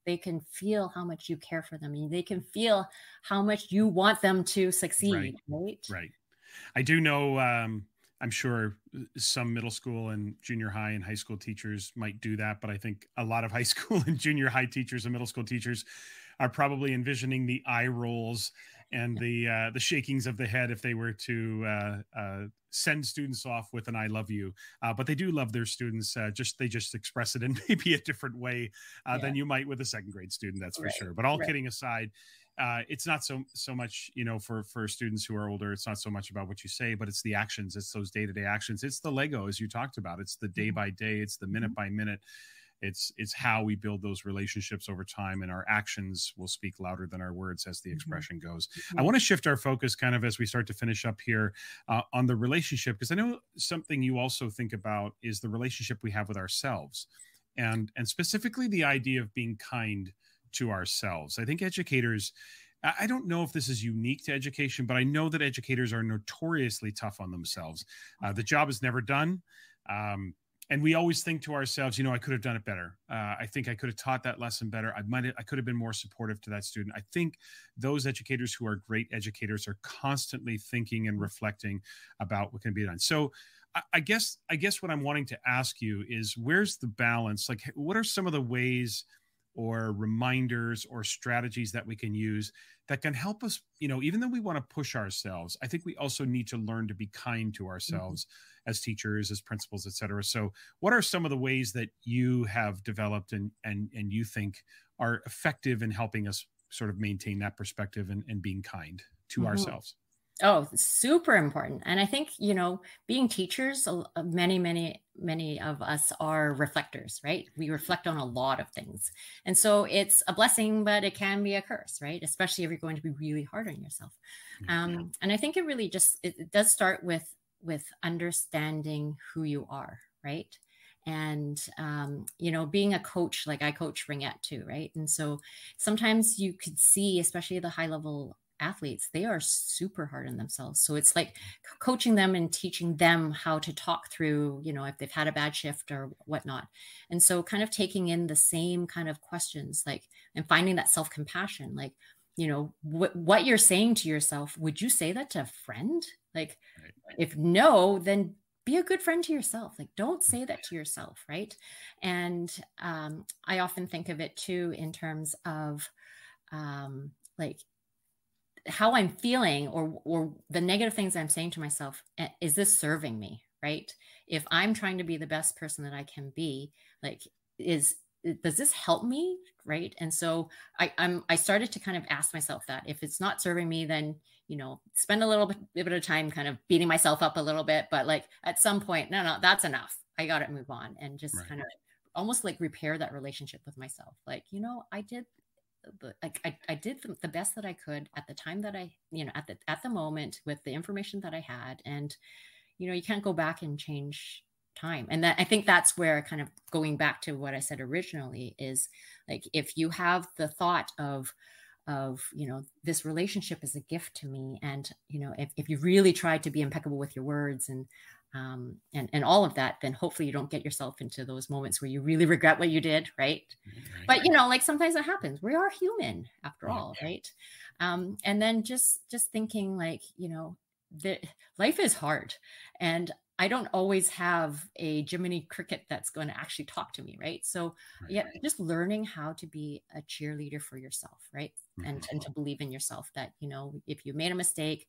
they can feel how much you care for them, and they can feel how much you want them to succeed. Right. I do know, I'm sure some middle school and junior high and high school teachers might do that, but I think a lot of high school and junior high teachers and middle school teachers are probably envisioning the eye rolls and the shakings of the head if they were to send students off with an "I love you," but they do love their students. They just express it in maybe a different way than you might with a second grade student. That's for sure. But all kidding aside, it's not so much, for students who are older, it's not so much about what you say, but it's the actions. It's those day-to-day actions. It's the Lego, as you talked about. It's the day by day. It's the minute by minute. It's how we build those relationships over time, and our actions will speak louder than our words, as the expression goes. I want to shift our focus kind of as we start to finish up here on the relationship, because I know something you also think about is the relationship we have with ourselves, and specifically the idea of being kind to ourselves. I think educators, I don't know if this is unique to education, but I know that educators are notoriously tough on themselves. The job is never done. And we always think to ourselves, I could have done it better. I think I could have taught that lesson better. I could have been more supportive to that student. I think those educators who are great educators are constantly thinking and reflecting about what can be done. So I guess what I'm wanting to ask you is, where's the balance? Like, what are some of the ways or reminders or strategies that we can use that can help us, even though we want to push ourselves, I think we also need to learn to be kind to ourselves as teachers, as principals, et cetera. So what are some of the ways that you have developed and you think are effective in helping us sort of maintain that perspective and being kind to ourselves? Oh, super important. And I think, being teachers, many of us are reflectors, right? We reflect on a lot of things. And so it's a blessing, but it can be a curse, right? Especially if you're going to be really hard on yourself. And I think it really it does start with understanding who you are, right? And, being a coach, like I coach Ringette too, right? And so sometimes you could see, especially the high level athletes, they are super hard on themselves. So it's like coaching them and teaching them how to talk through, if they've had a bad shift or whatnot. And so kind of taking in the same kind of questions, like, and finding that self-compassion, like, what you're saying to yourself, would you say that to a friend? Like, if no, then be a good friend to yourself. Like, don't say that to yourself. Right. And I often think of it too, in terms of like, how I'm feeling or the negative things I'm saying to myself. Is this serving me? Right. If I'm trying to be the best person that I can be, like, does this help me? Right. And so I started to kind of ask myself that. If it's not serving me, then, spend a little bit of time kind of beating myself up a little bit. But like, at some point, no, that's enough. I got to move on and just kind of almost like repair that relationship with myself. Like, I did the best that I could at the time that I, at the moment, with the information that I had. And, you can't go back and change time. And that, I think that's where, kind of going back to what I said originally, is like, if you have the thought of, this relationship is a gift to me. And, if you really try to be impeccable with your words and all of that, then hopefully you don't get yourself into those moments where you really regret what you did. Right. But, like, sometimes it happens. We are human after all. Right. And then just thinking, like, life is hard, and I don't always have a Jiminy Cricket that's going to actually talk to me. Right. So just learning how to be a cheerleader for yourself. Right. And to believe in yourself that, if you made a mistake,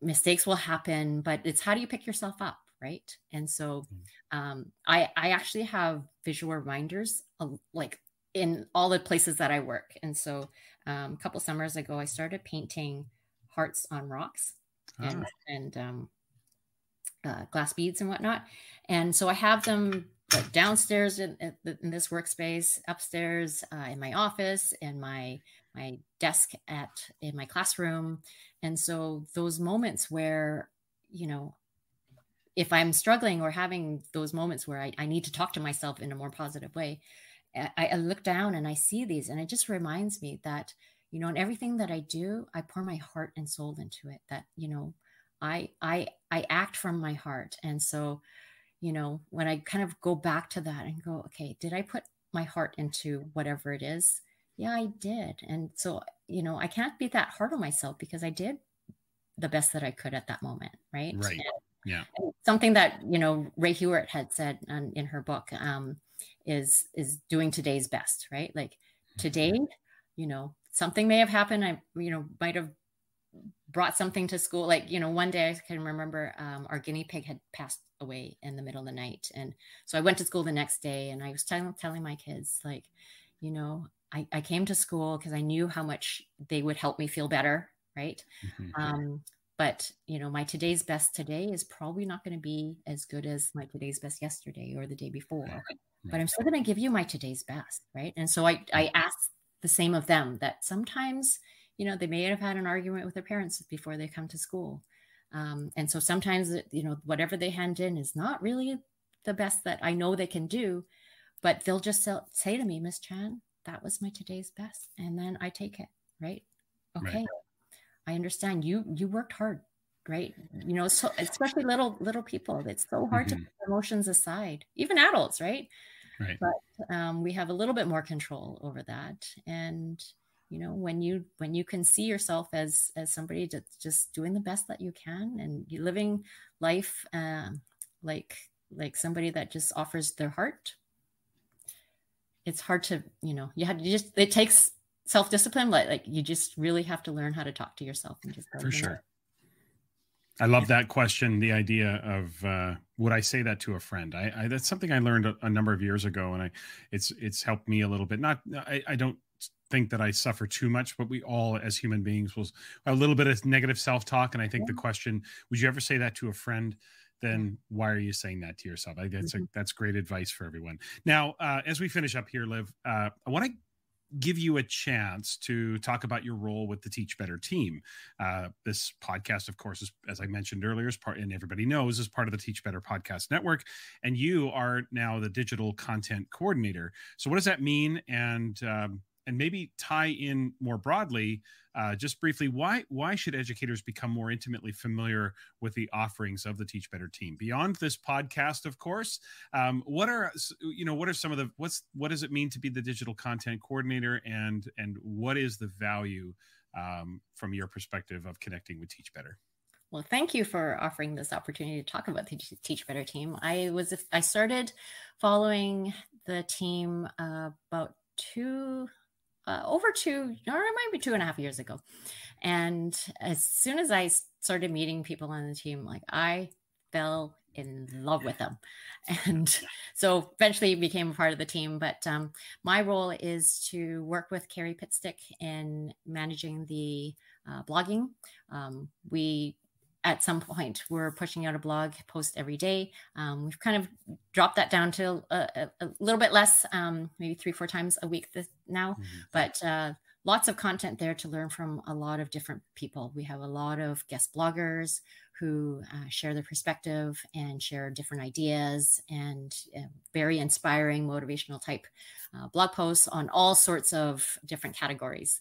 mistakes will happen, but it's how do you pick yourself up, right? And so I actually have visual reminders like in all the places that I work. And so a couple summers ago, I started painting hearts on rocks and glass beads and whatnot. And so I have them like downstairs in this workspace, upstairs in my office, in my desk in my classroom. And so those moments where, if I'm struggling or having those moments where I need to talk to myself in a more positive way, I look down and I see these, and it just reminds me that, in everything that I do, I pour my heart and soul into it, that, I act from my heart. And so, when I kind of go back to that and go, okay, did I put my heart into whatever it is? Yeah, I did. And so, I can't be that hard on myself because I did the best that I could at that moment. Right. Right. And something that, Ray Hewitt had said in her book is doing today's best. Right. Like today, something may have happened. I, might have brought something to school. Like, one day I can remember our guinea pig had passed away in the middle of the night. And so I went to school the next day, and I was telling my kids, like, I came to school because I knew how much they would help me feel better. Right. But, my today's best today is probably not going to be as good as my today's best yesterday or the day before, but I'm still going to give you my today's best. Right. And so I asked the same of them, that sometimes, they may have had an argument with their parents before they come to school. And so sometimes, whatever they hand in is not really the best that I know they can do, but they'll just say to me, Miss Chan, that was my today's best. And then I take it. Right. Okay. Right. I understand you worked hard, right? So especially little people, it's so hard to put emotions aside, even adults, right? Right. But we have a little bit more control over that. And, when you can see yourself as somebody that's just doing the best that you can, and you're living life like somebody that just offers their heart, it's hard to, it takes self-discipline, like you just really have to learn how to talk to yourself and just for sure. I love that question. The idea of would I say that to a friend? I that's something I learned a number of years ago, and it's helped me a little bit. I don't think that I suffer too much, but we all as human beings will a little bit of negative self-talk. And I think the question, would you ever say that to a friend? Then why are you saying that to yourself? I guess that's great advice for everyone. Now, as we finish up here, Liv, I want to give you a chance to talk about your role with the Teach Better team. This podcast, of course, is, as I mentioned earlier, is part, and everybody knows, is part of the Teach Better podcast network. And you are now the digital content coordinator. So what does that mean? And maybe tie in more broadly, just briefly, why should educators become more intimately familiar with the offerings of the Teach Better team beyond this podcast? Of course, what are some of the what does it mean to be the digital content coordinator, and what is the value from your perspective of connecting with Teach Better? Well, thank you for offering this opportunity to talk about the Teach Better team. I started following the team about over 2.5 years ago. And as soon as I started meeting people on the team, like I fell in love with them. And so eventually became a part of the team. But my role is to work with Carrie Pitstick in managing the blogging. At some point, we're pushing out a blog post every day. We've kind of dropped that down to a little bit less, maybe 3-4 times a week now, but lots of content there to learn from a lot of different people. We have a lot of guest bloggers who share their perspective and share different ideas, and very inspiring, motivational type blog posts on all sorts of different categories.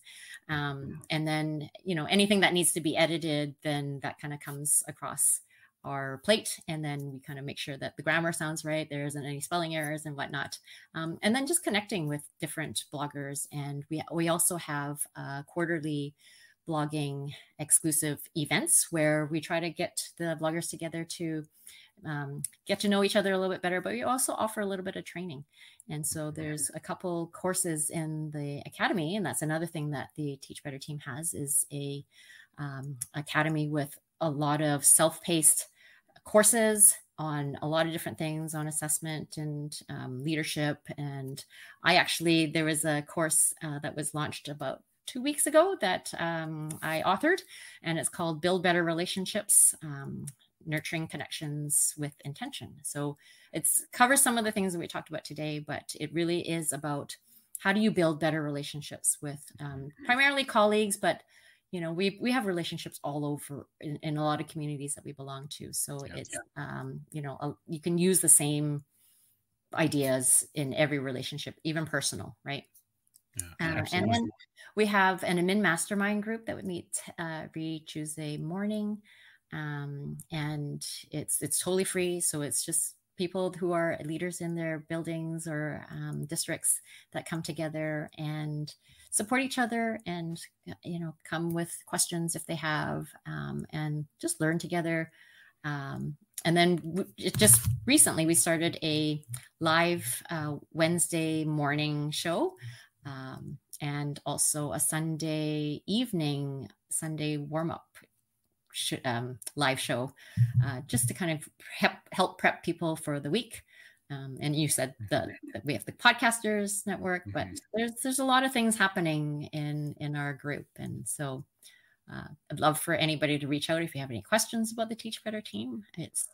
And then, anything that needs to be edited, then that kind of comes across our plate. And then we kind of make sure that the grammar sounds right, there isn't any spelling errors and whatnot. And then just connecting with different bloggers. And we also have quarterly blogging exclusive events where we try to get the bloggers together to get to know each other a little bit better, but we also offer a little bit of training. And so there's a couple courses in the academy, and that's another thing that the Teach Better team has, is a academy with a lot of self-paced courses on a lot of different things, on assessment and leadership. And there was a course that was launched about 2 weeks ago that I authored, and it's called Build Better Relationships, Nurturing Connections with Intention. So it covers some of the things that we talked about today, but it really is about how do you build better relationships with primarily colleagues, but we have relationships all over in a lot of communities that we belong to. So you can use the same ideas in every relationship, even personal, right? And then we have an admin mastermind group that would meet every Tuesday morning. And it's totally free. So it's just people who are leaders in their buildings or districts that come together and support each other, and come with questions if they have, and just learn together. And then just recently we started a live Wednesday morning show. and also a Sunday evening, Sunday warm-up live show, just to kind of help prep people for the week. And you said that we have the podcasters network, but there's a lot of things happening in our group. And so I'd love for anybody to reach out if you have any questions about the Teach Better team. It's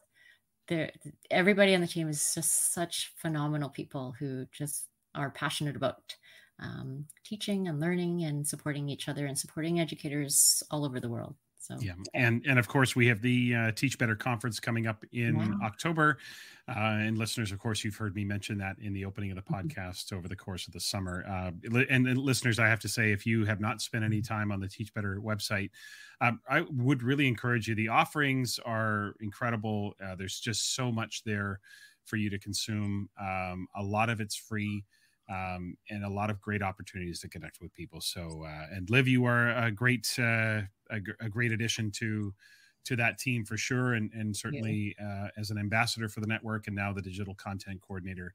there. Everybody on the team is just such phenomenal people who just are passionate about teaching and learning and supporting each other and supporting educators all over the world. So yeah, and of course we have the Teach Better conference coming up in October, and listeners, of course, you've heard me mention that in the opening of the podcast over the course of the summer. And listeners, I have to say, if you have not spent any time on the Teach Better website, I would really encourage you. The offerings are incredible. There's just so much there for you to consume. A lot of it's free. And a lot of great opportunities to connect with people. So, and Liv, you are a great addition to that team for sure. And certainly as an ambassador for the network and now the digital content coordinator,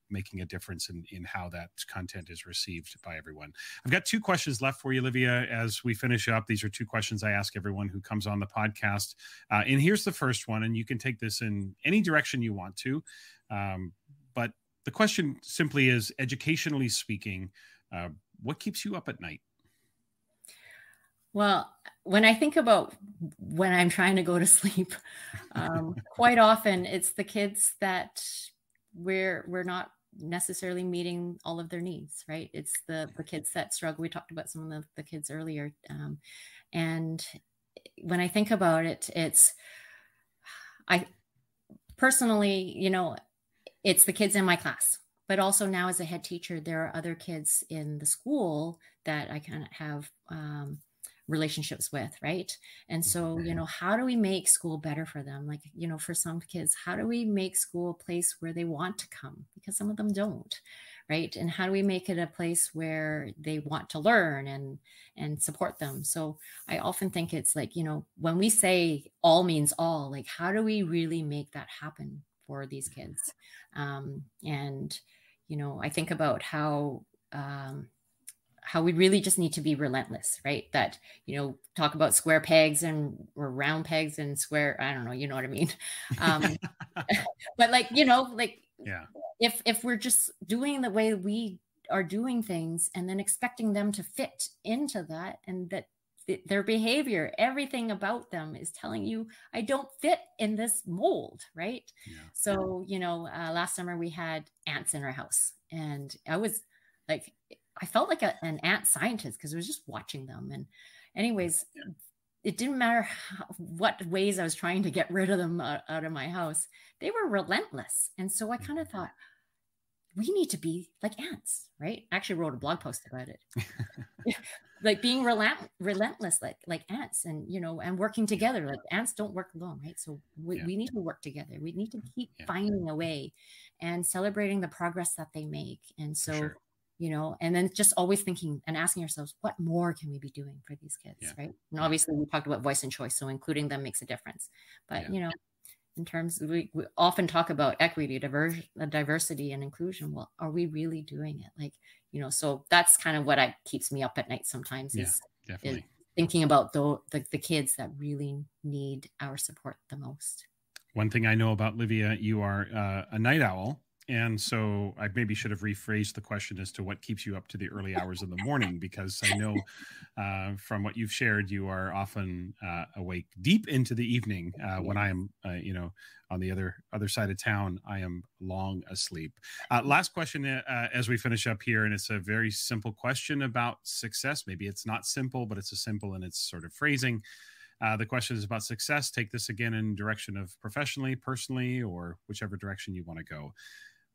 making a difference in how that content is received by everyone. I've got 2 questions left for you, Livia, as we finish up. These are 2 questions I ask everyone who comes on the podcast. And here's the first one, and you can take this in any direction you want to. But the question simply is, educationally speaking, what keeps you up at night? Well, when I think about when I'm trying to go to sleep, quite often it's the kids that we're not necessarily meeting all of their needs, right? It's the kids that struggle. We talked about some of the kids earlier. And when I think about it, I personally, it's the kids in my class, but also now as a head teacher, there are other kids in the school that I kind of have relationships with, right? And so, how do we make school better for them? Like, for some kids, how do we make school a place where they want to come? Because some of them don't, right? And how do we make it a place where they want to learn and support them? So I often think it's like, when we say all means all, like, how do we really make that happen for these kids? I think about how we really just need to be relentless, right? That, talk about square pegs or round pegs and square, I don't know, you know what I mean? But if we're just doing the way we are doing things and then expecting them to fit into that, and that their behavior, everything about them is telling you, I don't fit in this mold, right? Yeah. So, last summer we had ants in our house, and I was like, I felt like an ant scientist because I was just watching them. And anyways, it didn't matter what ways I was trying to get rid of them out of my house. They were relentless. And so I kind of thought, we need to be like ants, right? I actually wrote a blog post about it. Like being relentless, like ants, and and working together. Like ants don't work alone, right? So we need to work together. We need to keep finding a way and celebrating the progress that they make. And so, and then just always thinking and asking ourselves, what more can we be doing for these kids, right? And obviously we talked about voice and choice, so including them makes a difference. But in terms of, we often talk about equity, diversity, and inclusion. Well, are we really doing it? Like, so that's kind of what keeps me up at night sometimes, is thinking about the kids that really need our support the most. One thing I know about Livia, you are a night owl. And so I maybe should have rephrased the question as to what keeps you up to the early hours of the morning, because I know from what you've shared, you are often awake deep into the evening when I am, on the other side of town. I am long asleep. Last question as we finish up here, and it's a very simple question about success. Maybe it's not simple, but it's a simple in its sort of phrasing. The question is about success. Take this again in direction of professionally, personally, or whichever direction you want to go.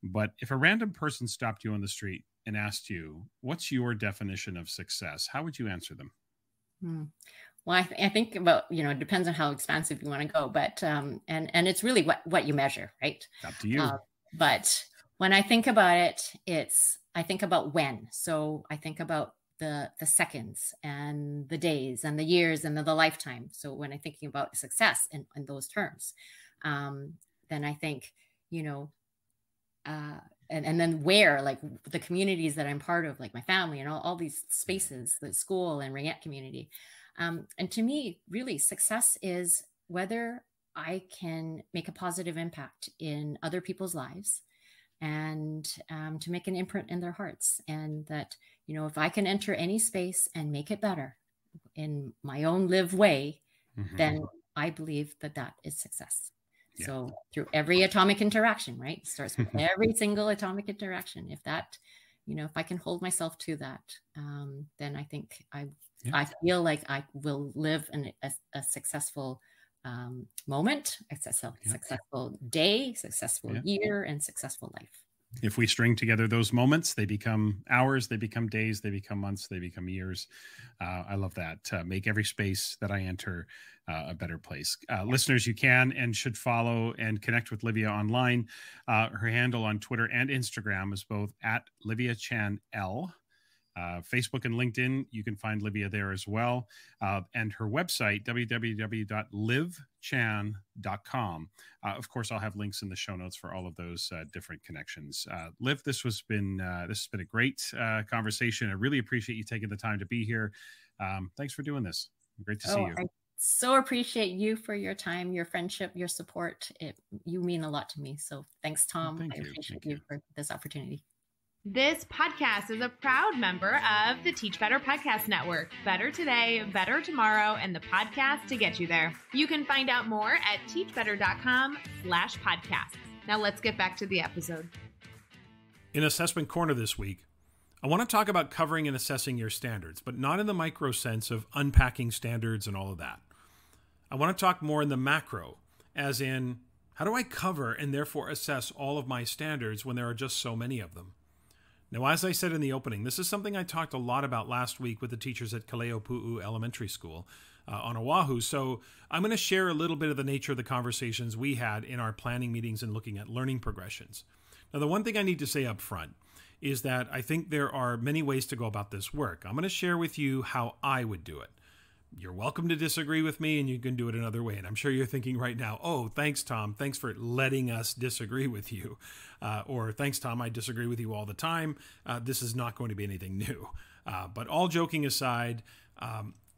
But if a random person stopped you on the street and asked you, what's your definition of success? How would you answer them? Well, I think about, it depends on how expansive you want to go, but, and it's really what you measure, right? Up to you. But when I think about it, I think about when. So I think about the seconds and the days and the years and the lifetime. So when I'm thinking about success in those terms, then I think, and then where, like the communities that I'm part of, like my family and all these spaces, the school and Ringette community. And to me, really, success is whether I can make a positive impact in other people's lives and to make an imprint in their hearts. And that, you know, if I can enter any space and make it better in my own live way, then I believe that that is success. Yeah. So through every atomic interaction, right? It starts with every single atomic interaction. If that, you know, if I can hold myself to that, then I think I feel like I will live in a successful moment, a successful day, successful year, and successful life. If we string together those moments, they become hours, they become days, they become months, they become years. I love that. Make every space that I enter a better place. Listeners, you can and should follow and connect with Livia online. Her handle on Twitter and Instagram is both @LiviaChanL. Facebook and LinkedIn, you can find Livia there as well. And her website, www.livchan.com. Of course, I'll have links in the show notes for all of those different connections. Liv, this has been a great conversation. I really appreciate you taking the time to be here. Thanks for doing this. Great to see you. I so appreciate you for your time, your friendship, your support. You mean a lot to me. So thanks, Tom. I appreciate you for this opportunity. This podcast is a proud member of the Teach Better Podcast Network. Better today, better tomorrow, and the podcast to get you there. You can find out more at teachbetter.com/podcasts. Now let's get back to the episode. In Assessment Corner this week, I want to talk about covering and assessing your standards, but not in the micro sense of unpacking standards and all of that. I want to talk more in the macro, as in, how do I cover and therefore assess all of my standards when there are just so many of them? Now, as I said in the opening, this is something I talked a lot about last week with the teachers at Kaleopu'u Elementary School on Oahu. So I'm going to share a little bit of the nature of the conversations we had in our planning meetings and looking at learning progressions. Now, the one thing I need to say up front is that I think there are many ways to go about this work. I'm going to share with you how I would do it. You're welcome to disagree with me, and you can do it another way. And I'm sure you're thinking right now, oh, thanks, Tom. Thanks for letting us disagree with you. Or thanks, Tom, I disagree with you all the time. This is not going to be anything new. But all joking aside,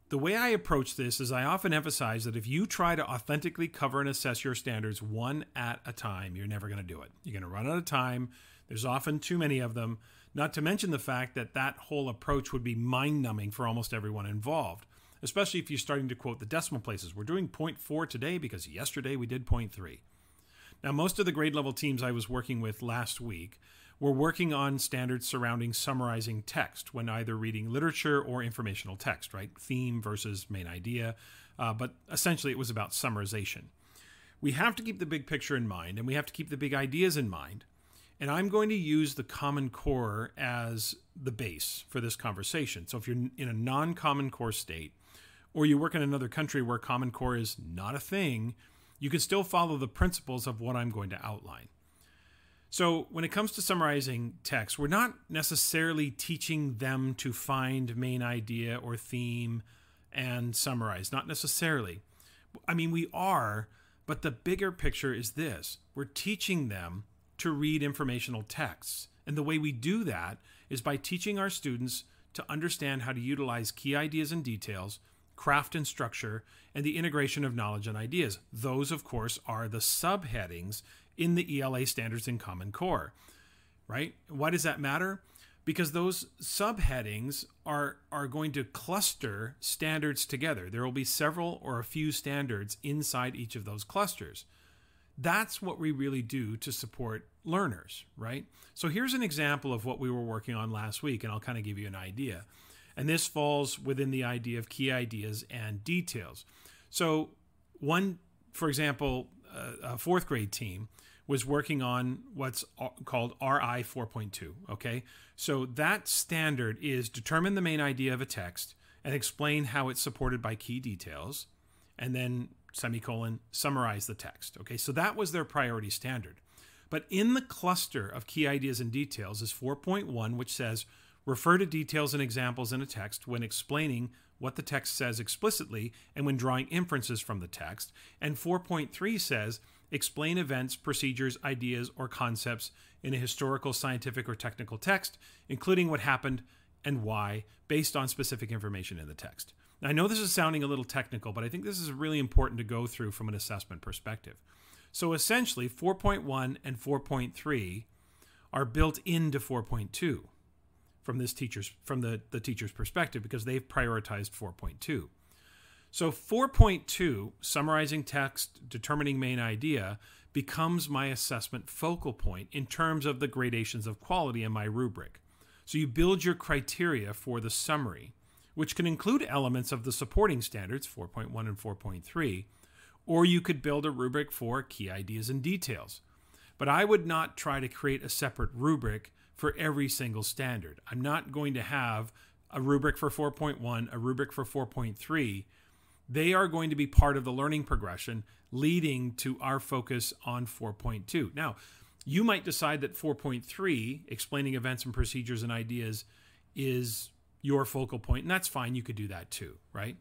the way I approach this is I often emphasize that if you try to authentically cover and assess your standards one at a time, you're never going to do it. You're going to run out of time. There's often too many of them, not to mention the fact that that whole approach would be mind-numbing for almost everyone involved, especially if you're starting to quote the decimal places. We're doing 0.4 today because yesterday we did 0.3. Now, most of the grade level teams I was working with last week were working on standards surrounding summarizing text when either reading literature or informational text, right? Theme versus main idea. But essentially it was about summarization. We have to keep the big picture in mind, and we have to keep the big ideas in mind. And I'm going to use the Common Core as the base for this conversation. So if you're in a non-Common Core state, or you work in another country where Common Core is not a thing, you can still follow the principles of what I'm going to outline. So when it comes to summarizing text, we're not necessarily teaching them to find main idea or theme and summarize. Not necessarily. I mean, we are, but the bigger picture is this. We're teaching them to read informational texts. And the way we do that is by teaching our students to understand how to utilize key ideas and details, craft and structure, and the integration of knowledge and ideas. Those, of course, are the subheadings in the ELA standards in Common Core, right? Why does that matter? Because those subheadings are going to cluster standards together. There will be several or a few standards inside each of those clusters. That's what we really do to support learners, right? So here's an example of what we were working on last week, and I'll kind of give you an idea. And this falls within the idea of key ideas and details. So one, for example, a fourth grade team was working on what's called RI 4.2, okay? So that standard is determine the main idea of a text and explain how it's supported by key details, and then semicolon, summarize the text, okay? So that was their priority standard. But in the cluster of key ideas and details is 4.1, which says, refer to details and examples in a text when explaining what the text says explicitly and when drawing inferences from the text. And 4.3 says, explain events, procedures, ideas, or concepts in a historical, scientific, or technical text, including what happened and why, based on specific information in the text. Now, I know this is sounding a little technical, but I think this is really important to go through from an assessment perspective. So essentially, 4.1 and 4.3 are built into 4.2 from the teacher's perspective, because they've prioritized 4.2. So 4.2, summarizing text, determining main idea, becomes my assessment focal point in terms of the gradations of quality in my rubric. So you build your criteria for the summary, which can include elements of the supporting standards, 4.1 and 4.3, or you could build a rubric for key ideas and details. But I would not try to create a separate rubric for every single standard. I'm not going to have a rubric for 4.1, a rubric for 4.3. They are going to be part of the learning progression leading to our focus on 4.2. Now, you might decide that 4.3, explaining events and procedures and ideas, is your focal point, and that's fine. You could do that too, right?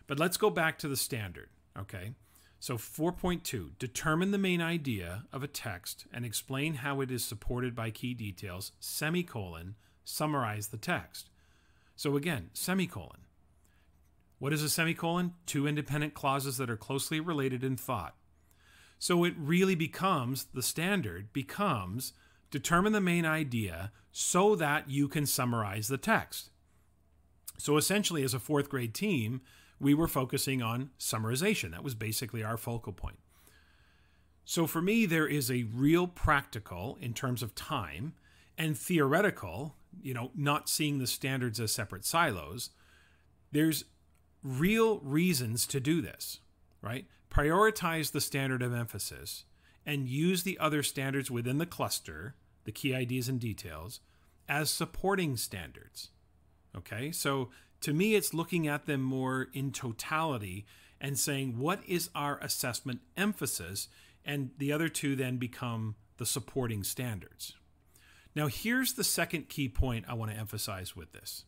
But let's go back to the standard, okay? So 4.2, determine the main idea of a text and explain how it is supported by key details, semicolon, summarize the text. So again, semicolon. What is a semicolon? Two independent clauses that are closely related in thought. So it really becomes, the standard becomes, determine the main idea so that you can summarize the text. So essentially, as a fourth grade team, we were focusing on summarization. That was basically our focal point. So for me, there is a real practical in terms of time and theoretical, not seeing the standards as separate silos. There's real reasons to do this, right? Prioritize the standard of emphasis and use the other standards within the cluster, the key ideas and details, as supporting standards. Okay, so to me, it's looking at them more in totality and saying, what is our assessment emphasis? And the other two then become the supporting standards. Now, here's the second key point I want to emphasize with this.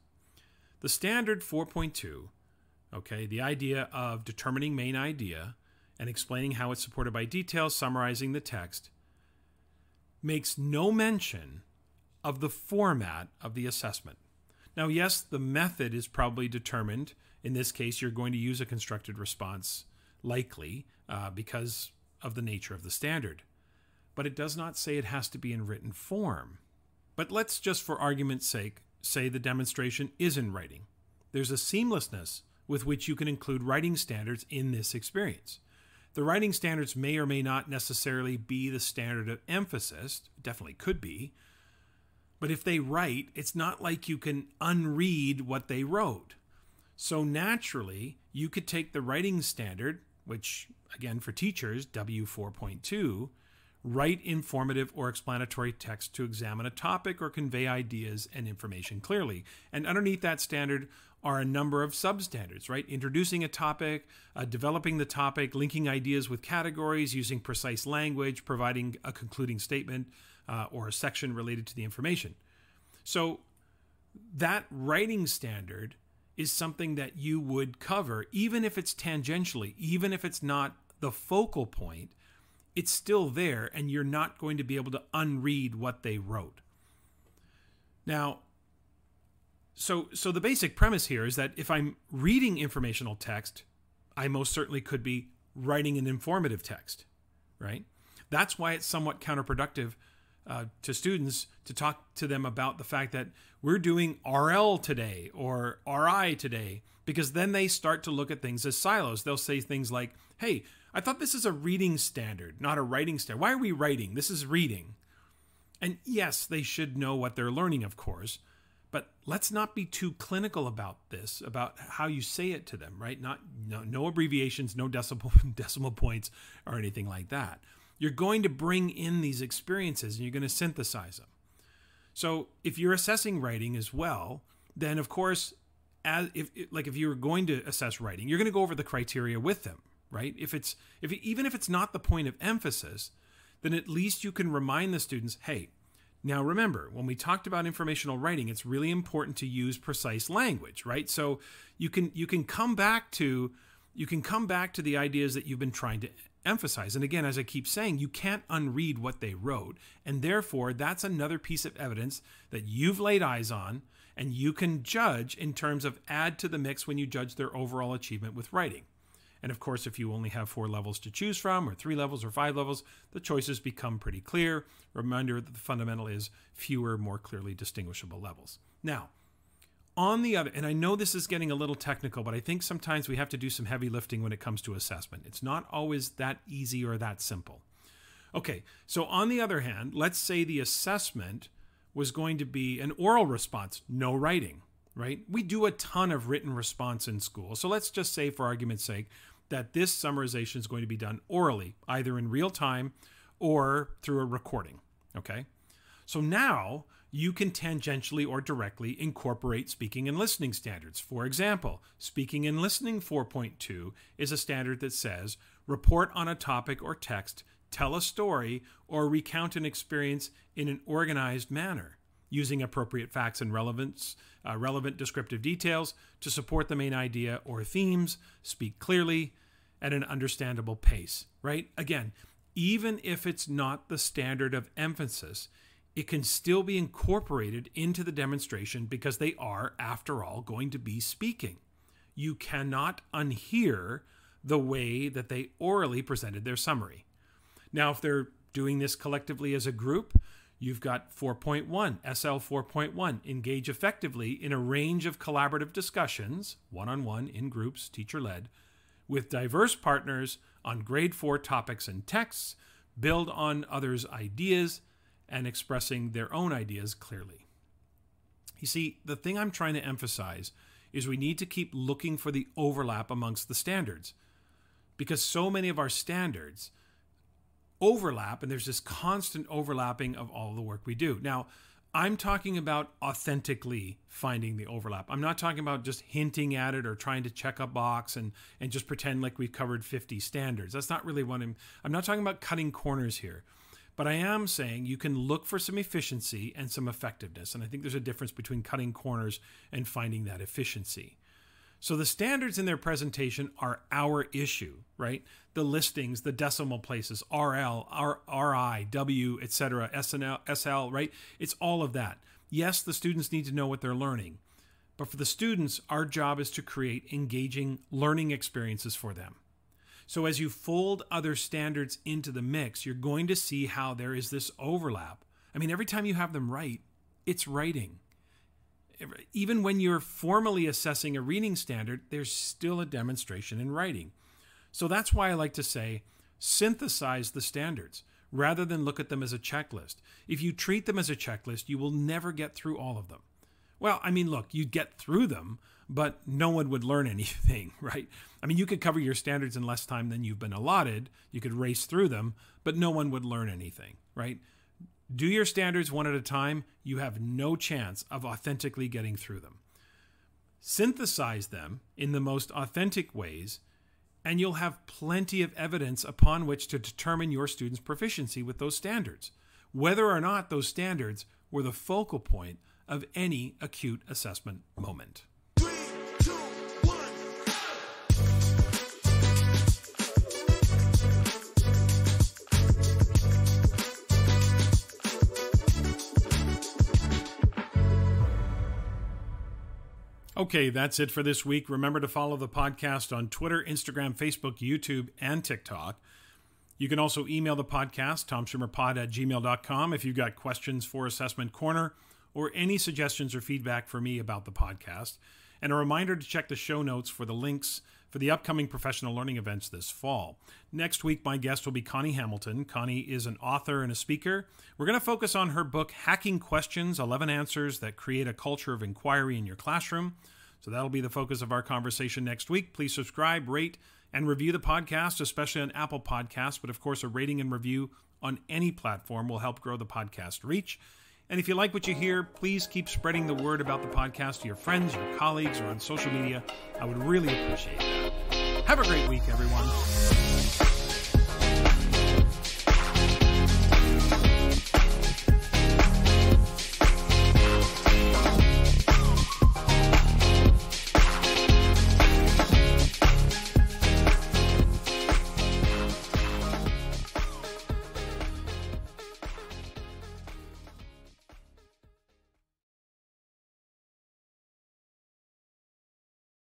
The standard 4.2, okay, the idea of determining main idea and explaining how it's supported by details, summarizing the text, makes no mention of the format of the assessment. Now, yes, the method is probably determined. In this case, you're going to use a constructed response, likely, because of the nature of the standard. But it does not say it has to be in written form. But let's just, for argument's sake, say the demonstration is in writing. There's a seamlessness with which you can include writing standards in this experience. The writing standards may or may not necessarily be the standard of emphasis. It definitely could be. But if they write, it's not like you can unread what they wrote. So naturally, you could take the writing standard, which, again, for teachers, W4.2, write informative or explanatory text to examine a topic or convey ideas and information clearly. And underneath that standard are a number of substandards, right? Introducing a topic, developing the topic, linking ideas with categories, using precise language, providing a concluding statement, or a section related to the information. So that writing standard is something that you would cover, even if it's tangentially, even if it's not the focal point, it's still there, and you're not going to be able to unread what they wrote. Now, so the basic premise here is that if I'm reading informational text, I most certainly could be writing an informative text, right? That's why it's somewhat counterproductive to students to talk to them about the fact that we're doing RL today or RI today, because then they start to look at things as silos. They'll say things like, hey, I thought this is a reading standard, not a writing standard. Why are we writing? This is reading. And yes, they should know what they're learning, of course, but let's not be too clinical about this, about how you say it to them, right? No abbreviations, no decimal points or anything like that. You're going to bring in these experiences and you're going to synthesize them. So if you're assessing writing as well, then of course, if you're going to assess writing, you're going to go over the criteria with them, right? Even if it's not the point of emphasis, then at least you can remind the students, hey, now remember, when we talked about informational writing, it's really important to use precise language, right? So you can come back to the ideas that you've been trying to emphasize, and again, as I keep saying, you can't unread what they wrote. And therefore, that's another piece of evidence that you've laid eyes on and you can judge in terms of add to the mix when you judge their overall achievement with writing. And of course, if you only have 4 levels to choose from, or 3 levels or 5 levels, the choices become pretty clear. Reminder that the fundamental is fewer, more clearly distinguishable levels. Now, on the other, and I know this is getting a little technical, but I think sometimes we have to do some heavy lifting when it comes to assessment. It's not always that easy or that simple. Okay, so on the other hand, let's say the assessment was going to be an oral response, no writing, right? We do a ton of written response in school. So let's just say, for argument's sake, that this summarization is going to be done orally, either in real time or through a recording, okay? So now you can tangentially or directly incorporate speaking and listening standards. For example, Speaking and Listening 4.2 is a standard that says, report on a topic or text, tell a story, or recount an experience in an organized manner, using appropriate facts and relevant descriptive details to support the main idea or themes, speak clearly at an understandable pace, right? Again, even if it's not the standard of emphasis, it can still be incorporated into the demonstration because they are, after all, going to be speaking. You cannot unhear the way that they orally presented their summary. Now, if they're doing this collectively as a group, you've got 4.1, SL 4.1, engage effectively in a range of collaborative discussions, one-on-one, in groups, teacher-led, with diverse partners on grade 4 topics and texts, build on others' ideas, and expressing their own ideas clearly. You see, the thing I'm trying to emphasize is we need to keep looking for the overlap amongst the standards, because so many of our standards overlap, and there's this constant overlapping of all the work we do. Now, I'm talking about authentically finding the overlap. I'm not talking about just hinting at it or trying to check a box and just pretend like we've covered 50 standards. That's not really what I'm not talking about cutting corners here. But I am saying you can look for some efficiency and some effectiveness. And I think there's a difference between cutting corners and finding that efficiency. So the standards in their presentation are our issue, right? The listings, the decimal places, RL, RI, W, etc., SNL, SL, right? It's all of that. Yes, the students need to know what they're learning. But for the students, our job is to create engaging learning experiences for them. So as you fold other standards into the mix, you're going to see how there is this overlap. I mean, every time you have them write, it's writing. Even when you're formally assessing a reading standard, there's still a demonstration in writing. So that's why I like to say, synthesize the standards rather than look at them as a checklist. If you treat them as a checklist, you will never get through all of them. Well, I mean, look, you'd get through them, but no one would learn anything, right? I mean, you could cover your standards in less time than you've been allotted. You could race through them, but no one would learn anything, right? Do your standards one at a time. You have no chance of authentically getting through them. Synthesize them in the most authentic ways, and you'll have plenty of evidence upon which to determine your students' proficiency with those standards, whether or not those standards were the focal point of any acute assessment moment. Okay, that's it for this week. Remember to follow the podcast on Twitter, Instagram, Facebook, YouTube, and TikTok. You can also email the podcast, tomschimmerpod@gmail.com, if you've got questions for Assessment Corner or any suggestions or feedback for me about the podcast. And a reminder to check the show notes for the links for the upcoming professional learning events this fall. Next week, my guest will be Connie Hamilton. Connie is an author and a speaker. We're going to focus on her book, Hacking Questions, 11 Answers That Create a Culture of Inquiry in Your Classroom. So that'll be the focus of our conversation next week. Please subscribe, rate, and review the podcast, especially on Apple Podcasts. But of course, a rating and review on any platform will help grow the podcast reach. And if you like what you hear, please keep spreading the word about the podcast to your friends, your colleagues, or on social media. I would really appreciate that. Have a great week, everyone.